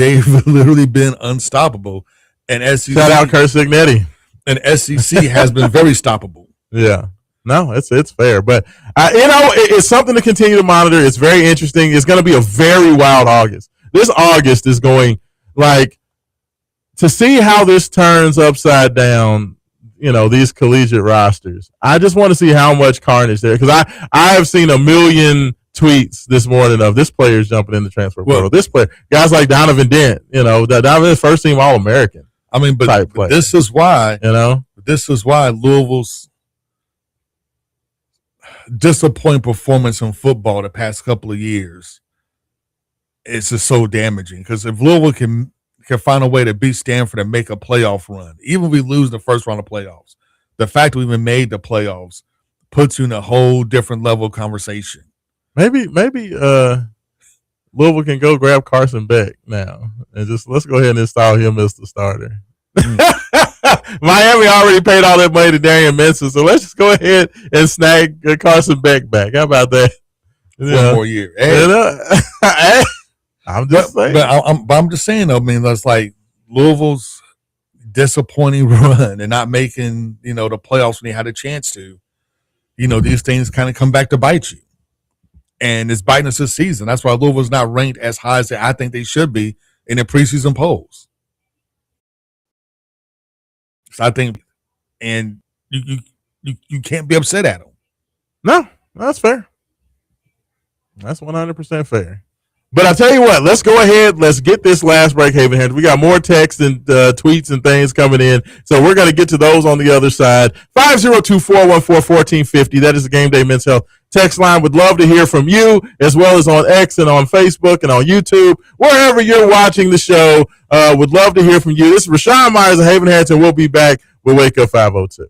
literally been unstoppable. And SEC, shout out Kurt Signetti. And SEC has been very stoppable. Yeah. No, it's fair, but it's something to continue to monitor. It's very interesting. It's going to be a very wild August. This August is going to see how this turns upside down. These collegiate rosters. I just want to see how much carnage there, because I have seen a million tweets this morning of this player's jumping in the transfer portal. This player, guys like Donovan Dent. Donovan's first team All-American. I mean, but this is why Louisville's disappointing performance in football the past couple of years, it's just so damaging. Because if Louisville can find a way to beat Stanford and make a playoff run, even if we lose the first round of playoffs, the fact that we even made the playoffs puts you in a whole different level of conversation. Maybe Louisville can go grab Carson Beck now and let's go ahead and install him as the starter. Miami already paid all that money to Darian Minson, so let's just go ahead and snag Carson Beck back. How about that? One more year. I'm just saying. But I'm just saying, I mean, that's like Louisville's disappointing run and not making, the playoffs when they had a chance to. These things kind of come back to bite you. And it's biting us this season. That's why Louisville's not ranked as high as I think they should be in the preseason polls. So I think, and you can't be upset at them. No, that's fair. That's 100% fair. But I tell you what, let's go ahead. Let's get this last break, Haven Hands. We got more texts and tweets and things coming in. So we're going to get to those on the other side. 502-414-1450. That is the Game Day Men's Health text line. Would love to hear from you, as well as on X and on Facebook and on YouTube, wherever you're watching the show. Would love to hear from you. This is Raashaan Myers of Haven Hands, and we'll be back with Wake Up 502.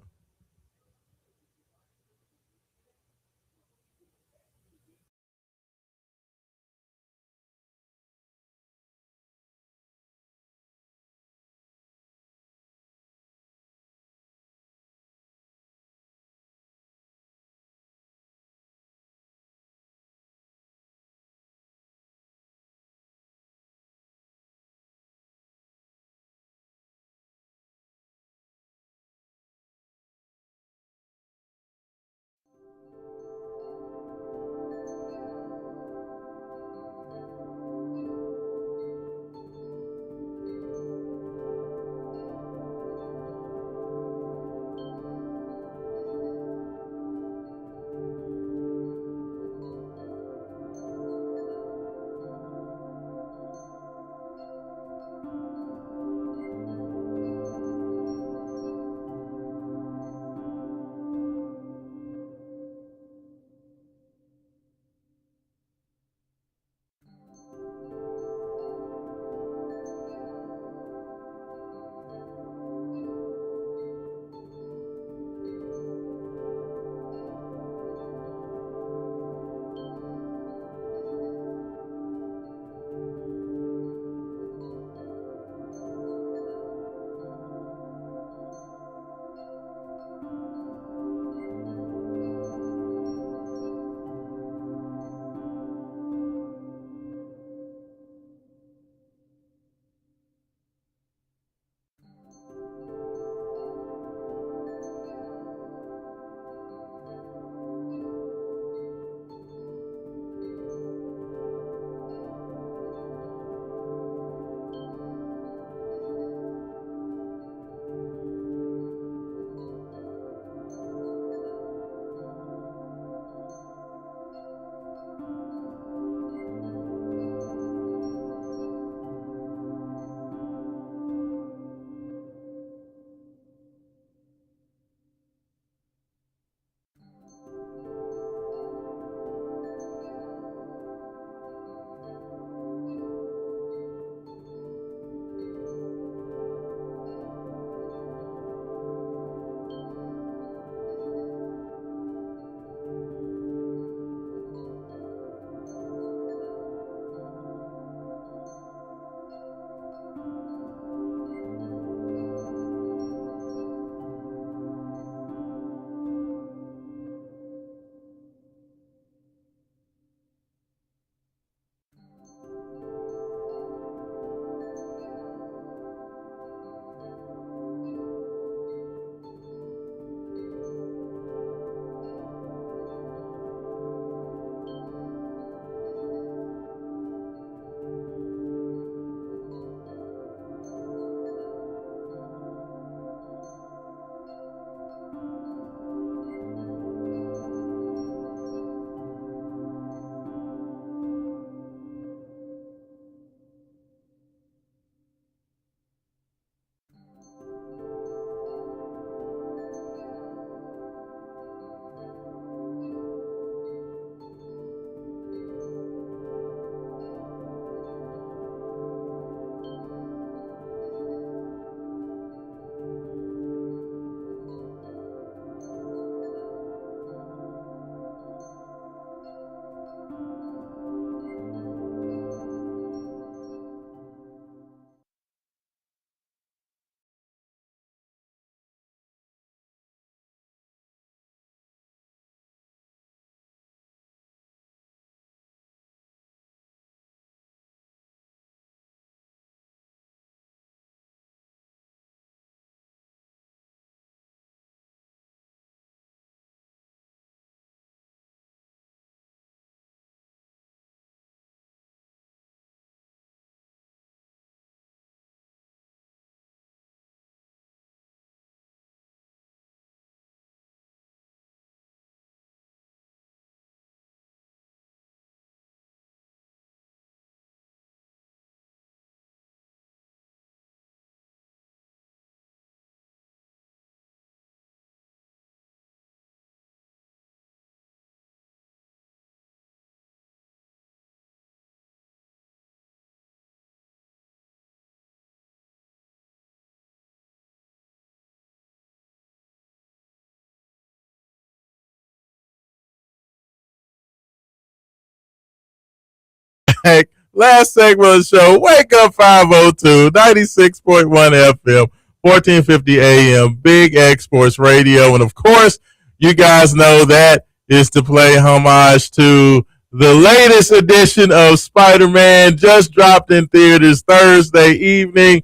back. Last segment of the show. Wake up 502, 96.1 FM, 1450 AM, Big X Sports Radio. And of course, you guys know that is to play homage to the latest edition of Spider-Man, just dropped in theaters Thursday evening.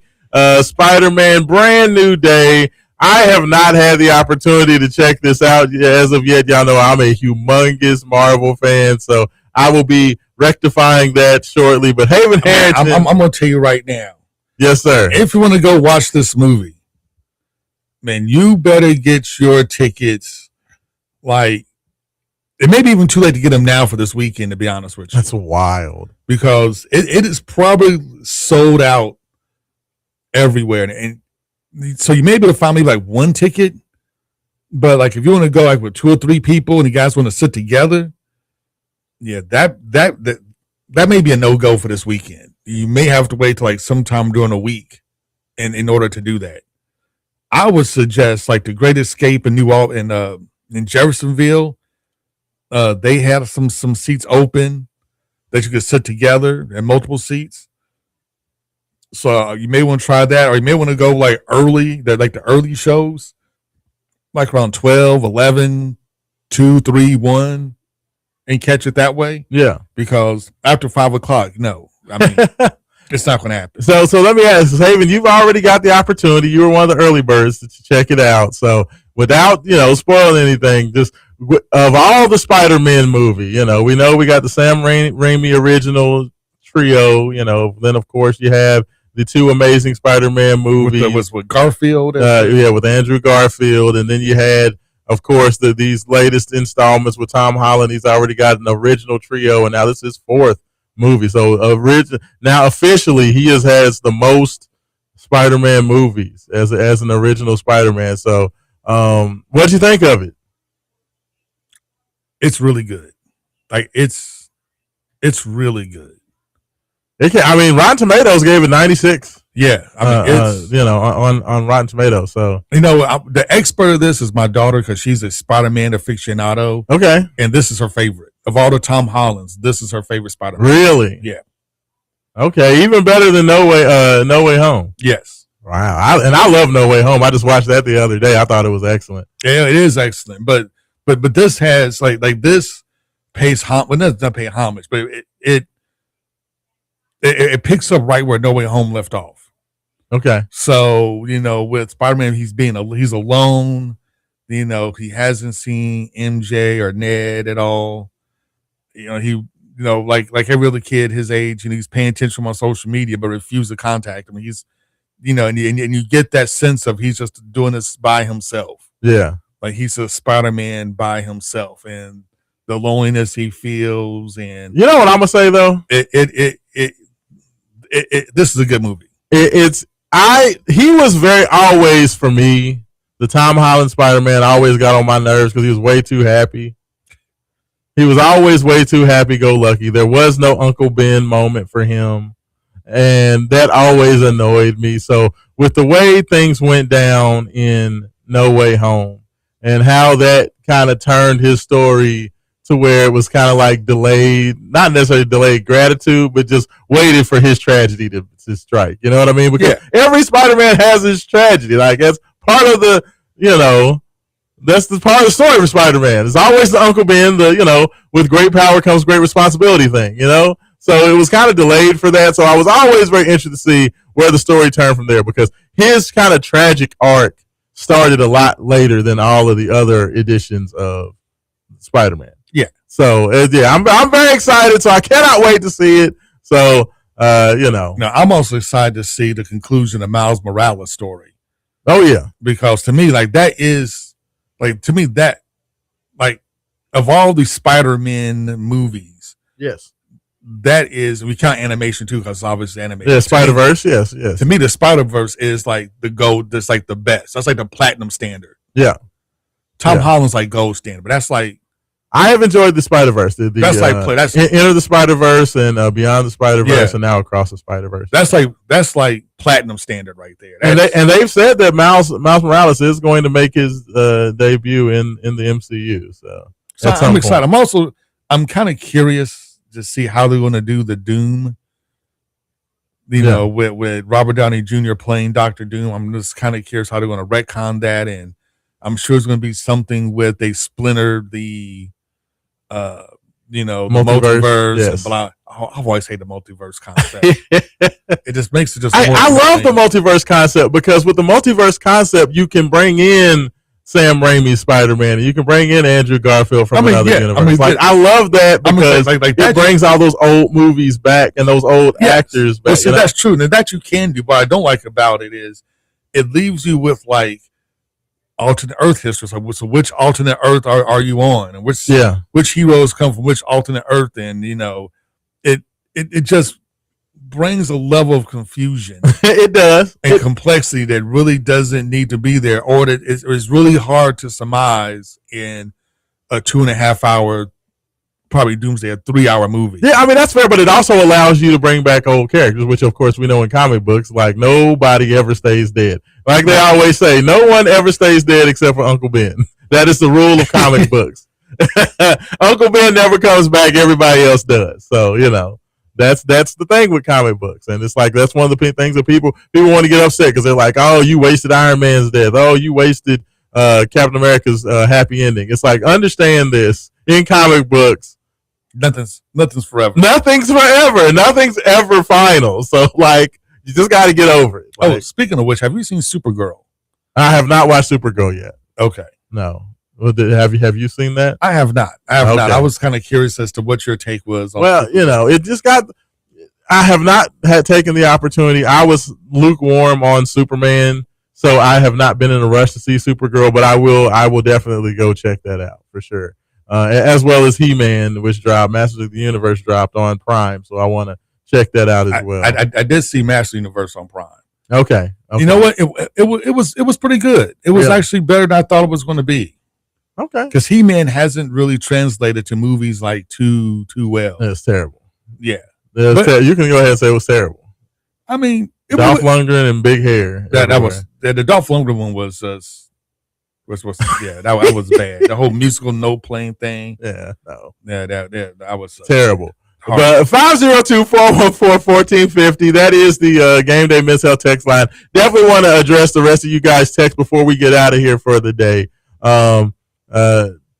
Spider-Man, brand new day. I have not had the opportunity to check this out as of yet. Y'all know I'm a humongous Marvel fan, so I will be rectifying that shortly. But Haven Harrington, I'm going to tell you right now. Yes, sir. If you want to go watch this movie, man, you better get your tickets. Like, it may be even too late to get them now for this weekend, to be honest with you. That's wild. Because it is probably sold out everywhere. And so you may be able to find maybe like one ticket, but like if you want to go like with 2 or 3 people and you guys want to sit together, yeah, that may be a no-go for this weekend. You may have to wait till like sometime during the week in order to do that. I would suggest like the Great Escape in in Jeffersonville. They had some seats open that you could sit together and multiple seats. So you may want to try that, or you may want to go like early, like the early shows, like around 12, 11, 2, 3, 1, and catch it that way. Yeah. Because after 5 o'clock, no. I mean, it's not going to happen. So let me ask, Haven, you've already got the opportunity. You were one of the early birds to check it out. So without, spoiling anything, just of all the Spider-Man movie, we know we got the Sam Raimi original trio, then of course you have the 2 Amazing Spider-Man movies. With Garfield. With Andrew Garfield. And then you had, of course, these latest installments with Tom Holland. He's already got an original trio, and now this is his 4th movie. So now officially he has the most Spider-Man movies as an original Spider-Man. So what'd you think of it? It's really good. Like it's really good. Rotten Tomatoes gave it 96. Yeah, it's on Rotten Tomatoes. So the expert of this is my daughter because she's a Spider-Man aficionado. Okay, and this is her favorite of all the Tom Hollands. This is her favorite Spider-Man. Really? Yeah. Okay, even better than No Way Home. Yes. Wow, I love No Way Home. I just watched that the other day. I thought it was excellent. Yeah, it is excellent. But this has like this pays homage. Well, doesn't pay homage, but it picks up right where No Way Home left off. Okay. So, with Spider-Man, he's alone. He hasn't seen MJ or Ned at all. Like every other kid his age, he's paying attention on social media, but refused to contact him. He's, and you get that sense of he's just doing this by himself. Yeah. Like he's a Spider-Man by himself, and the loneliness he feels. And you know what I'm gonna say though? This is a good movie. He was very always for me. The Tom Holland Spider-Man always got on my nerves because he was way too happy. He was always way too happy-go-lucky. There was no Uncle Ben moment for him, and that always annoyed me. So with the way things went down in No Way Home and how that kind of turned his story to where it was kind of like delayed, not necessarily delayed gratitude, but just waited for his tragedy to strike. You know what I mean? Because every Spider-Man has his tragedy. Like that's part of the, that's the part of the story for Spider-Man. It's always the Uncle Ben, with great power comes great responsibility thing, So it was kind of delayed for that. So I was always very interested to see where the story turned from there because his kind of tragic arc started a lot later than all of the other editions of Spider-Man. Yeah. So I'm very excited. So I cannot wait to see it. So Now I'm also excited to see the conclusion of Miles Morales' story. Oh yeah, because to me, of all the Spider-Man movies, yes, that is, we count animation too because it's obviously animation. Yeah, Spider-Verse. Yes. To me, the Spider-Verse is like the gold. That's like the best. That's like the platinum standard. Yeah. Tom Holland's like gold standard, but that's like. I have enjoyed the Spider-Verse. That's Enter the Spider-Verse and Beyond the Spider-Verse and now Across the Spider-Verse. That's like platinum standard right there. And they've said that Miles Morales is going to make his debut in the MCU. So I'm excited. I'm kind of curious to see how they're going to do the Doom. With Robert Downey Jr. playing Dr. Doom. I'm just kind of curious how they're going to retcon that, and I'm sure it's going to be something with they splintered the multiverse. Yes. And blah. I've always hated the multiverse concept. It just makes it just. I love the multiverse concept because with the multiverse concept, you can bring in Sam Raimi's Spider-Man, and you can bring in Andrew Garfield from another universe. I love that because it brings all those old movies back and those old actors back. Well, see, that's true. And that you can do. What I don't like about it is it leaves you with like alternate Earth history. So which alternate Earth are you on, and which heroes come from which alternate Earth? And it just brings a level of confusion. It does. And complexity that really doesn't need to be there, or that it's really hard to surmise in a 2.5 hour, probably Doomsday, a 3 hour movie. Yeah, I mean, that's fair, but it also allows you to bring back old characters, which of course we know in comic books, like nobody ever stays dead. Like they always say, no one ever stays dead except for Uncle Ben. That is the rule of comic books. Uncle Ben never comes back, everybody else does. So, that's the thing with comic books, and it's like that's one of the things that people want to get upset because they're like, "Oh, you wasted Iron Man's death. Oh, you wasted Captain America's happy ending." It's like, understand this: in comic books, nothing's forever. Nothing's forever. Nothing's ever final. So, like, you just got to get over it. Like, speaking of which, have you seen Supergirl? I have not watched Supergirl yet. Okay, no. Well, have you seen that? I have not. Not. I was kind of curious as to what your take was. Well, it just got. I have not had taken the opportunity. I was lukewarm on Superman, so I have not been in a rush to see Supergirl. But I will definitely go check that out for sure. As well as He-Man, which dropped, Masters of the Universe dropped on Prime, so I want to check that out as well. I did see Masters of the Universe on Prime. Okay. You know what? It was pretty good. It was actually better than I thought it was going to be. Okay. Because He-Man hasn't really translated to movies like too well. It's terrible. Yeah. You can go ahead and say it was terrible. I mean, Dolph Lundgren and big hair. That was the Dolph Lundgren one was that was bad. The whole musical note playing thing. Yeah, no. Yeah, that was terrible. But 502-414-1450. That is the Game Day Men's Health text line. Definitely want to address the rest of you guys' text before we get out of here for the day.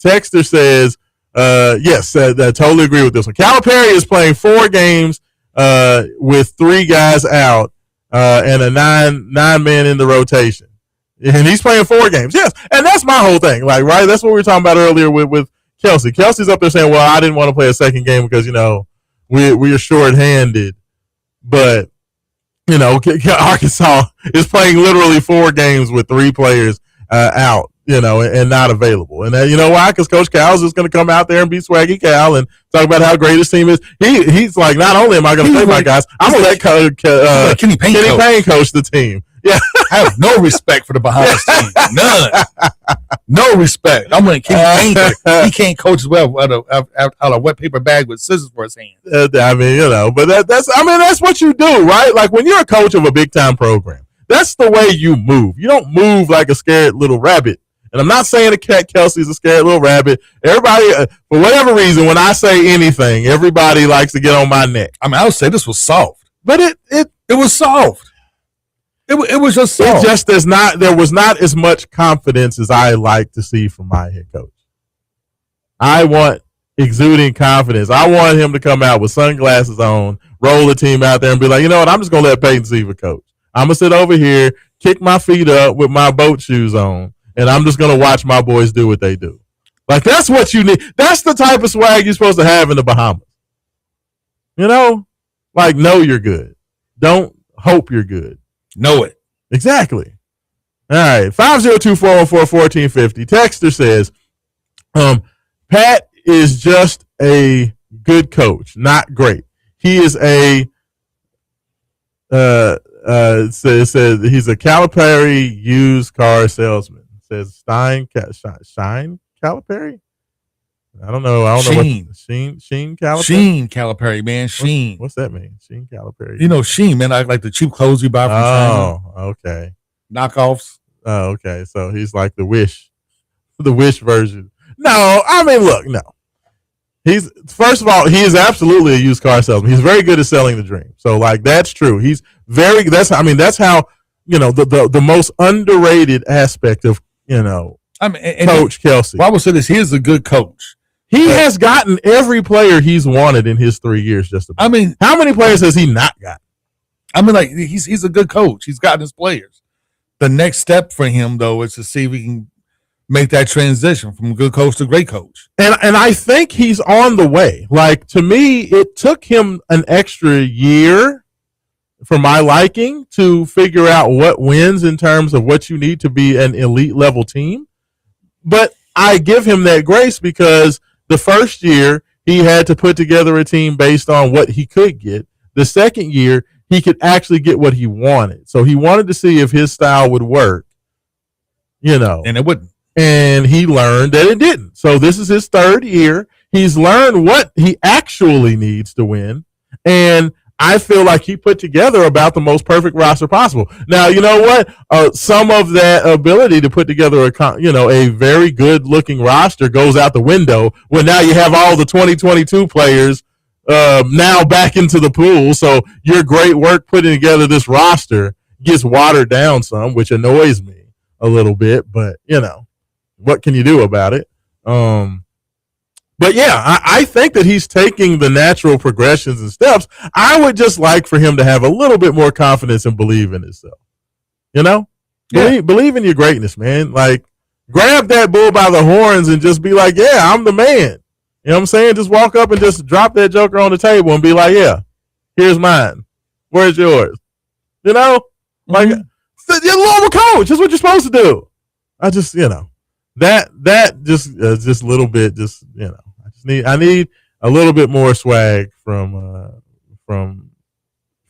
Texter says, yes, I totally agree with this one. Calipari is playing 4 games with 3 guys out and a nine man in the rotation. And he's playing 4 games. Yes, and that's my whole thing. Like, right, that's what we were talking about earlier with Kelsey. Kelsey's up there saying, well, I didn't want to play a second game because, we are short-handed. But, Arkansas is playing literally 4 games with 3 players out. And not available. And you know why? Because Coach Cal's is going to come out there and be Swaggy Cal and talk about how great his team is. He's like, not only am I going to play my guys, I'm going to let Kenny Payne coach the team. Yeah, I have no respect for the Bahamas team. None. No respect. I'm going to Kenny Payne. He can't coach as well out of a wet paper bag with scissors for his hands. But that's what you do, right? Like when you're a coach of a big time program, that's the way you move. You don't move like a scared little rabbit. And I'm not saying that Kelsey's a scared little rabbit. Everybody, for whatever reason, when I say anything, everybody likes to get on my neck. I mean, I would say this was soft. But it was soft. It was just soft. It just there was not as much confidence as I like to see from my head coach. I want exuding confidence. I want him to come out with sunglasses on, roll the team out there and be like, you know what, I'm just going to let Peyton Seaver coach. I'm going to sit over here, kick my feet up with my boat shoes on, and I'm just going to watch my boys do what they do. Like, that's what you need. That's the type of swag you're supposed to have in the Bahamas. Like, know you're good. Don't hope you're good. Know it. Exactly. All right. 502-414-1450. Texter says, Pat is just a good coach, not great. He is a says he's a Calipari used car salesman. Says Shine Calipari. I don't know. Sheen. Sheen Calipari. Sheen Calipari, man. Sheen. What's that mean? Sheen Calipari. Sheen, man. Like the cheap clothes you buy from China. Oh, okay. Knockoffs. Oh, okay. So he's like the Wish version. No, I mean, look, no. He's first of all, he is absolutely a used car salesman. He's very good at selling the dream. So like that's true. That's how the most underrated aspect of Coach Kelsey. Well, I would say this: he is a good coach. He has gotten every player he's wanted in his 3 years. Just about. I mean, how many players has he not got? I mean, like he's a good coach. He's gotten his players. The next step for him, though, is to see if he can make that transition from good coach to great coach. And I think he's on the way. Like, to me, it took him an extra year for my liking to figure out what wins in terms of what you need to be an elite level team. But I give him that grace because the first year he had to put together a team based on what he could get. The second year, he could actually get what he wanted. So he wanted to see if his style would work, And it wouldn't. And he learned that it didn't. So this is his third year. He's learned what he actually needs to win. And I feel like he put together about the most perfect roster possible. Now, you know what? Some of that ability to put together a very good looking roster goes out the window when now you have all the 2022 players now back into the pool. So your great work putting together this roster gets watered down some, which annoys me a little bit, but what can you do about it? But yeah, I think that he's taking the natural progressions and steps. I would just like for him to have a little bit more confidence and believe in himself. Believe in your greatness, man. Like, grab that bull by the horns and just be like, yeah, I'm the man. You know what I'm saying? Just walk up and just drop that joker on the table and be like, yeah, here's mine. Where's yours? Like, you're a normal coach. That's what you're supposed to do. I just, that just a little bit, I need a little bit more swag from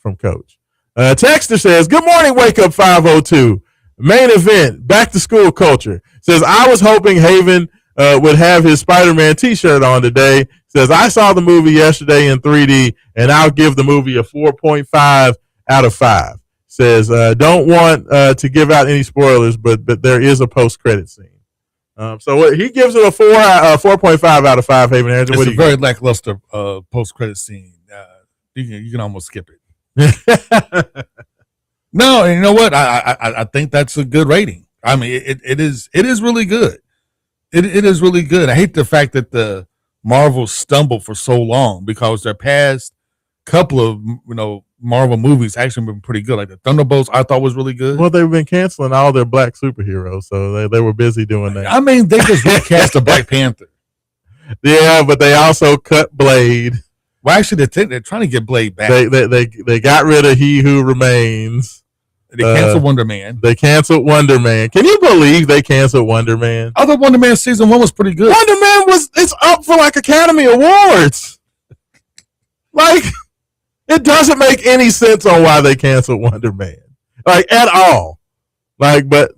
Coach. Texter says, good morning, Wake Up 502. Main event, back to school culture. Says, I was hoping Haven would have his Spider-Man t-shirt on today. Says, I saw the movie yesterday in 3D, and I'll give the movie a 4.5 out of 5. Says, don't want to give out any spoilers, but there is a post-credit scene. So he gives it a 4.5 out of 5. Haven Harrington. It's a very lackluster post-credit scene. You can almost skip it. No, and you know what? I think that's a good rating. I mean, it is really good. It is really good. I hate the fact that the Marvel stumbled for so long because their past couple of Marvel movies actually been pretty good. Like the Thunderbolts, I thought was really good. Well, they've been canceling all their black superheroes, so they were busy doing that. I mean, they just recast the Black Panther. Yeah, but they also cut Blade. Well, actually, they're trying to get Blade back. They got rid of He Who Remains. They canceled Wonder Man. They canceled Wonder Man. Can you believe they canceled Wonder Man? I thought Wonder Man season 1 was pretty good. Wonder Man it's up for like Academy Awards. Like, it doesn't make any sense on why they canceled Wonder Man, like, at all. Like, but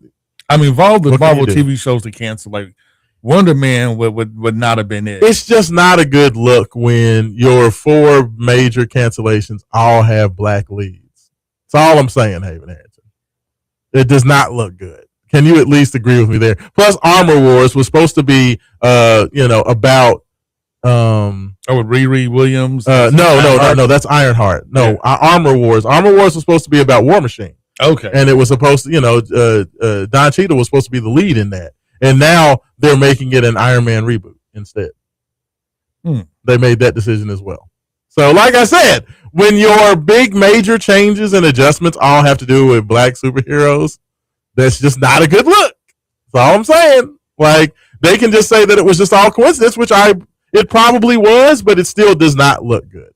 I mean, of all the Marvel TV shows to cancel, like Wonder Man would not have been it. It's just not a good look when your 4 major cancellations all have black leads. That's all I'm saying, Haven Harrington. It does not look good. Can you at least agree with me there? Plus, Armor Wars was supposed to be, about. With Riri Williams? No. That's Ironheart. No, yeah. Armor Wars. Armor Wars was supposed to be about War Machine. Okay. And it was supposed to, Don Cheadle was supposed to be the lead in that. And now they're making it an Iron Man reboot instead. They made that decision as well. So, like I said, when your big major changes and adjustments all have to do with black superheroes, that's just not a good look. That's all I'm saying. Like, they can just say that it was just all coincidence, which it probably was, but it still does not look good.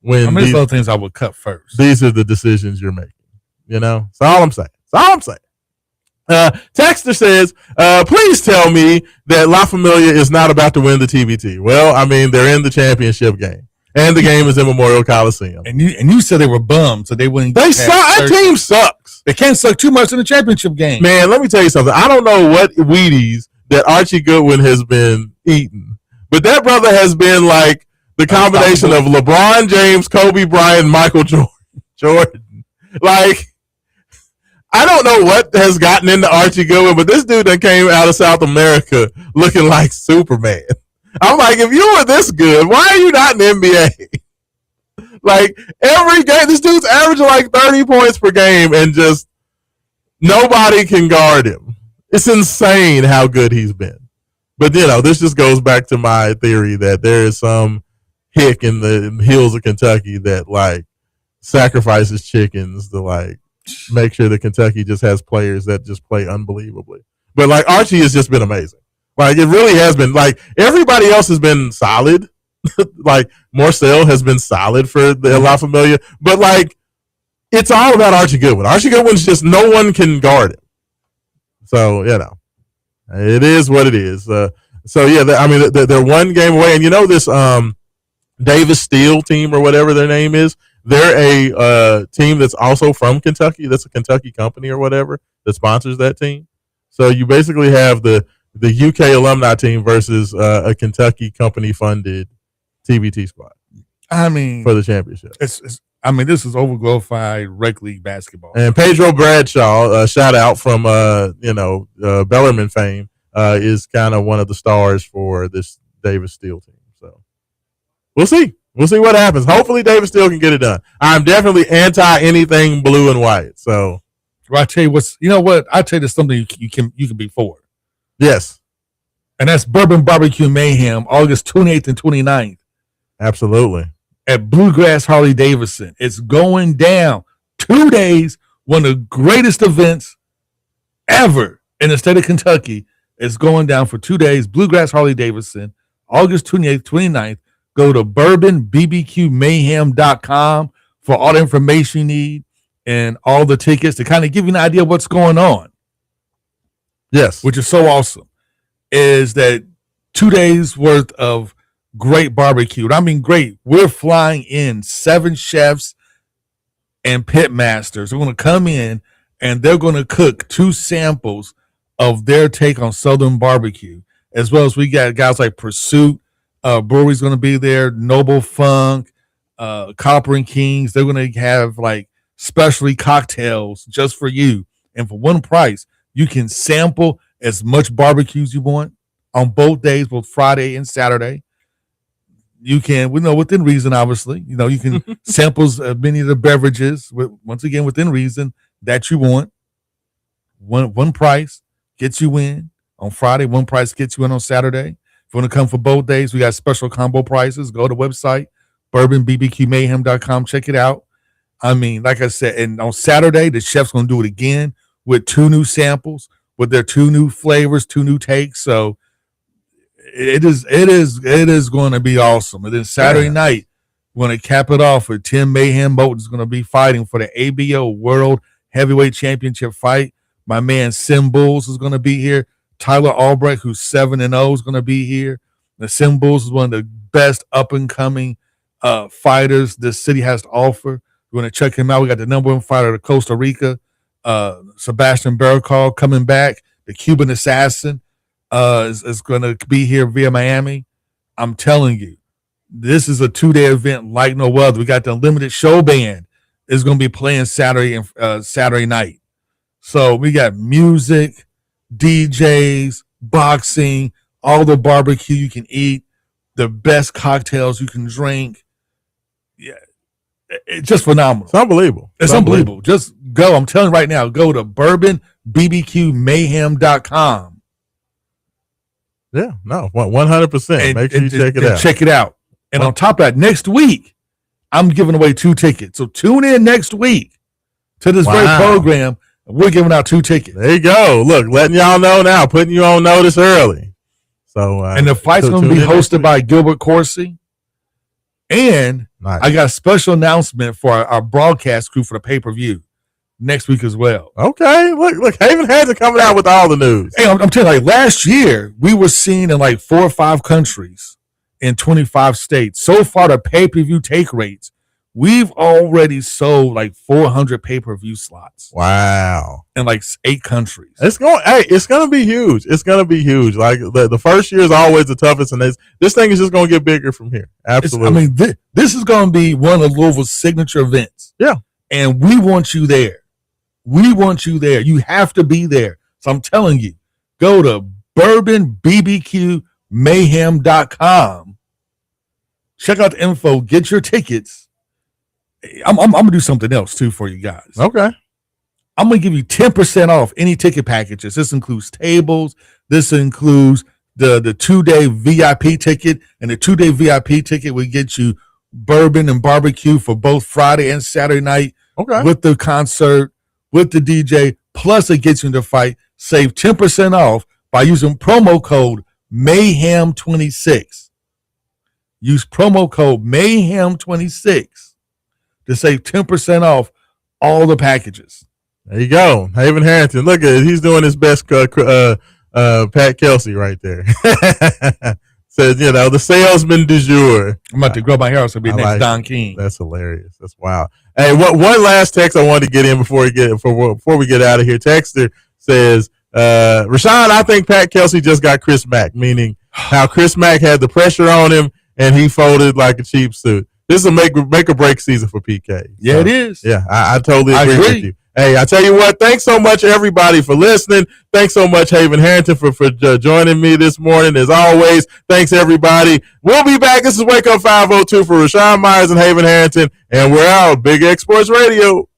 There's other things I would cut first. These are the decisions you're making. That's all I'm saying. Texter says, please tell me that La Familia is not about to win the TBT. Well, I mean, they're in the championship game, and the game is in Memorial Coliseum. And you said they were bummed, so they wouldn't. They suck. That team sucks. They can't suck too much in the championship game. Man, let me tell you something. I don't know what Wheaties that Archie Goodwin has been eating, but that brother has been like the combination of LeBron James, Kobe Bryant, Michael Jordan. Like, I don't know what has gotten into Archie Goodwin, but this dude that came out of South America looking like Superman. I'm like, if you were this good, why are you not in the NBA? Like, every game, this dude's averaging like 30 points per game and just nobody can guard him. It's insane how good he's been. But, this just goes back to my theory that there is some hick in the hills of Kentucky that, like, sacrifices chickens to, like, make sure that Kentucky just has players that just play unbelievably. But, like, Archie has just been amazing. Like, it really has been. Like, everybody else has been solid. Like, Morcell has been solid for the La Familia. But, like, it's all about Archie Goodwin. Archie Goodwin's just no one can guard him. So, it is what it is. They're one game away. And this Davis Steel team or whatever their name is, they're a team that's also from Kentucky. That's a Kentucky company or whatever that sponsors that team. So you basically have the UK alumni team versus a Kentucky company-funded TBT squad. I mean, for the championship. This is overglorified rec league basketball. And Pedro Bradshaw, shout out from Bellarmine fame, is kind of one of the stars for this Davis Steel team. So we'll see. We'll see what happens. Hopefully Davis Steel can get it done. I'm definitely anti anything blue and white. So I tell you I tell you there's something you can be for. Yes. And that's Bourbon Barbecue Mayhem, August 28th and 29th. Absolutely. At Bluegrass Harley Davidson. It's going down 2 days, one of the greatest events ever in the state of Kentucky. It's going down for 2 days. Bluegrass Harley Davidson, August 28th, 29th. Go to bourbonbbqmayhem.com for all the information you need and all the tickets to kind of give you an idea of what's going on. Yes. Which is so awesome. Is that 2 days worth of great barbecue. I mean, great. We're flying in 7 chefs and pit masters. They're going to come in and they're going to cook 2 samples of their take on Southern barbecue, as well as we got guys like Pursuit. Brewery's going to be there. Noble Funk, Copper and Kings. They're going to have like specialty cocktails just for you. And for one price, you can sample as much barbecue as you want on both days, both Friday and Saturday. You can, within reason, obviously. You can samples many of the beverages, once again, within reason, that you want. One price gets you in on Friday. One price gets you in on Saturday. If you want to come for both days, we got special combo prices. Go to the website, bourbonbbqmayhem.com. Check it out. I mean, like I said, and on Saturday, the chef's going to do it again with 2 new samples, with their 2 new flavors, 2 new takes. So it is going to be awesome. And then Saturday night, we're going to cap it off with Tim Mayhem Moten is going to be fighting for the ABO World Heavyweight Championship fight. My man Sim Bulls is going to be here. Tyler Albrecht, who's 7-0, is going to be here. The Sim Bulls is one of the best up-and-coming fighters this city has to offer. We're going to check him out. We got the number 1 fighter of Costa Rica, Sebastian Barricall, coming back. The Cuban Assassin is going to be here via Miami. I'm telling you, this is a 2-day event like no other. We got the Unlimited Show Band is going to be playing Saturday and Saturday night. So we got music, DJs, boxing, all the barbecue you can eat, the best cocktails you can drink. Yeah, it's just phenomenal. It's unbelievable. It's unbelievable. Just go. I'm telling you right now, go to bourbonbbqmayhem.com. Yeah, no, 100%. Make sure you check it out. Check it out. And on top of that, next week, I'm giving away 2 tickets. So tune in next week to this very program. We're giving out 2 tickets. There you go. Look, letting y'all know now, putting you on notice early. So, and the fight's going to be hosted by Gilbert Corsi. And nice. I got a special announcement for our broadcast crew for the pay-per-view next week as well. Okay. Look, Haven Heads are coming out with all the news. Hey, I'm telling you, like last year, we were seen in like 4 or 5 countries in 25 states. So far, the pay-per-view take rates, we've already sold like 400 pay-per-view slots. Wow. In like 8 countries. It's going to be huge. It's going to be huge. Like the first year is always the toughest, and this thing is just going to get bigger from here. Absolutely. This is going to be one of Louisville's signature events. Yeah. And we want you there. We want you there. You have to be there. So I'm telling you, go to bourbonbbqmayhem.com mayhem.com. Check out the info. Get your tickets. I'm going to do something else, too, for you guys. Okay. I'm going to give you 10% off any ticket packages. This includes tables. This includes the 2-day VIP ticket. And the 2-day VIP ticket will get you bourbon and barbecue for both Friday and Saturday night. Okay. With the concert, with the DJ. Plus, it gets you in the fight. Save 10% off by using promo code MAYHEM26. Use promo code MAYHEM26 to save 10% off all the packages. There you go. Haven Harrington. Look at it. He's doing his best Pat Kelsey right there. Says, the salesman du jour. I'm about to grow my hair out so be next Don King. That's hilarious. That's wild. Hey, one last text I wanted to get in before we get out of here. Texter says, Raashaan, I think Pat Kelsey just got Chris Mack, meaning how Chris Mack had the pressure on him and he folded like a cheap suit. This is a make or break season for PK. Yeah, it is. Yeah, I totally agree with you. Hey, I tell you what, thanks so much, everybody, for listening. Thanks so much, Haven Harrington, for joining me this morning. As always, thanks, everybody. We'll be back. This is Wake Up 502 for Raashaan Myers and Haven Harrington, and we're out. Big X Sports Radio.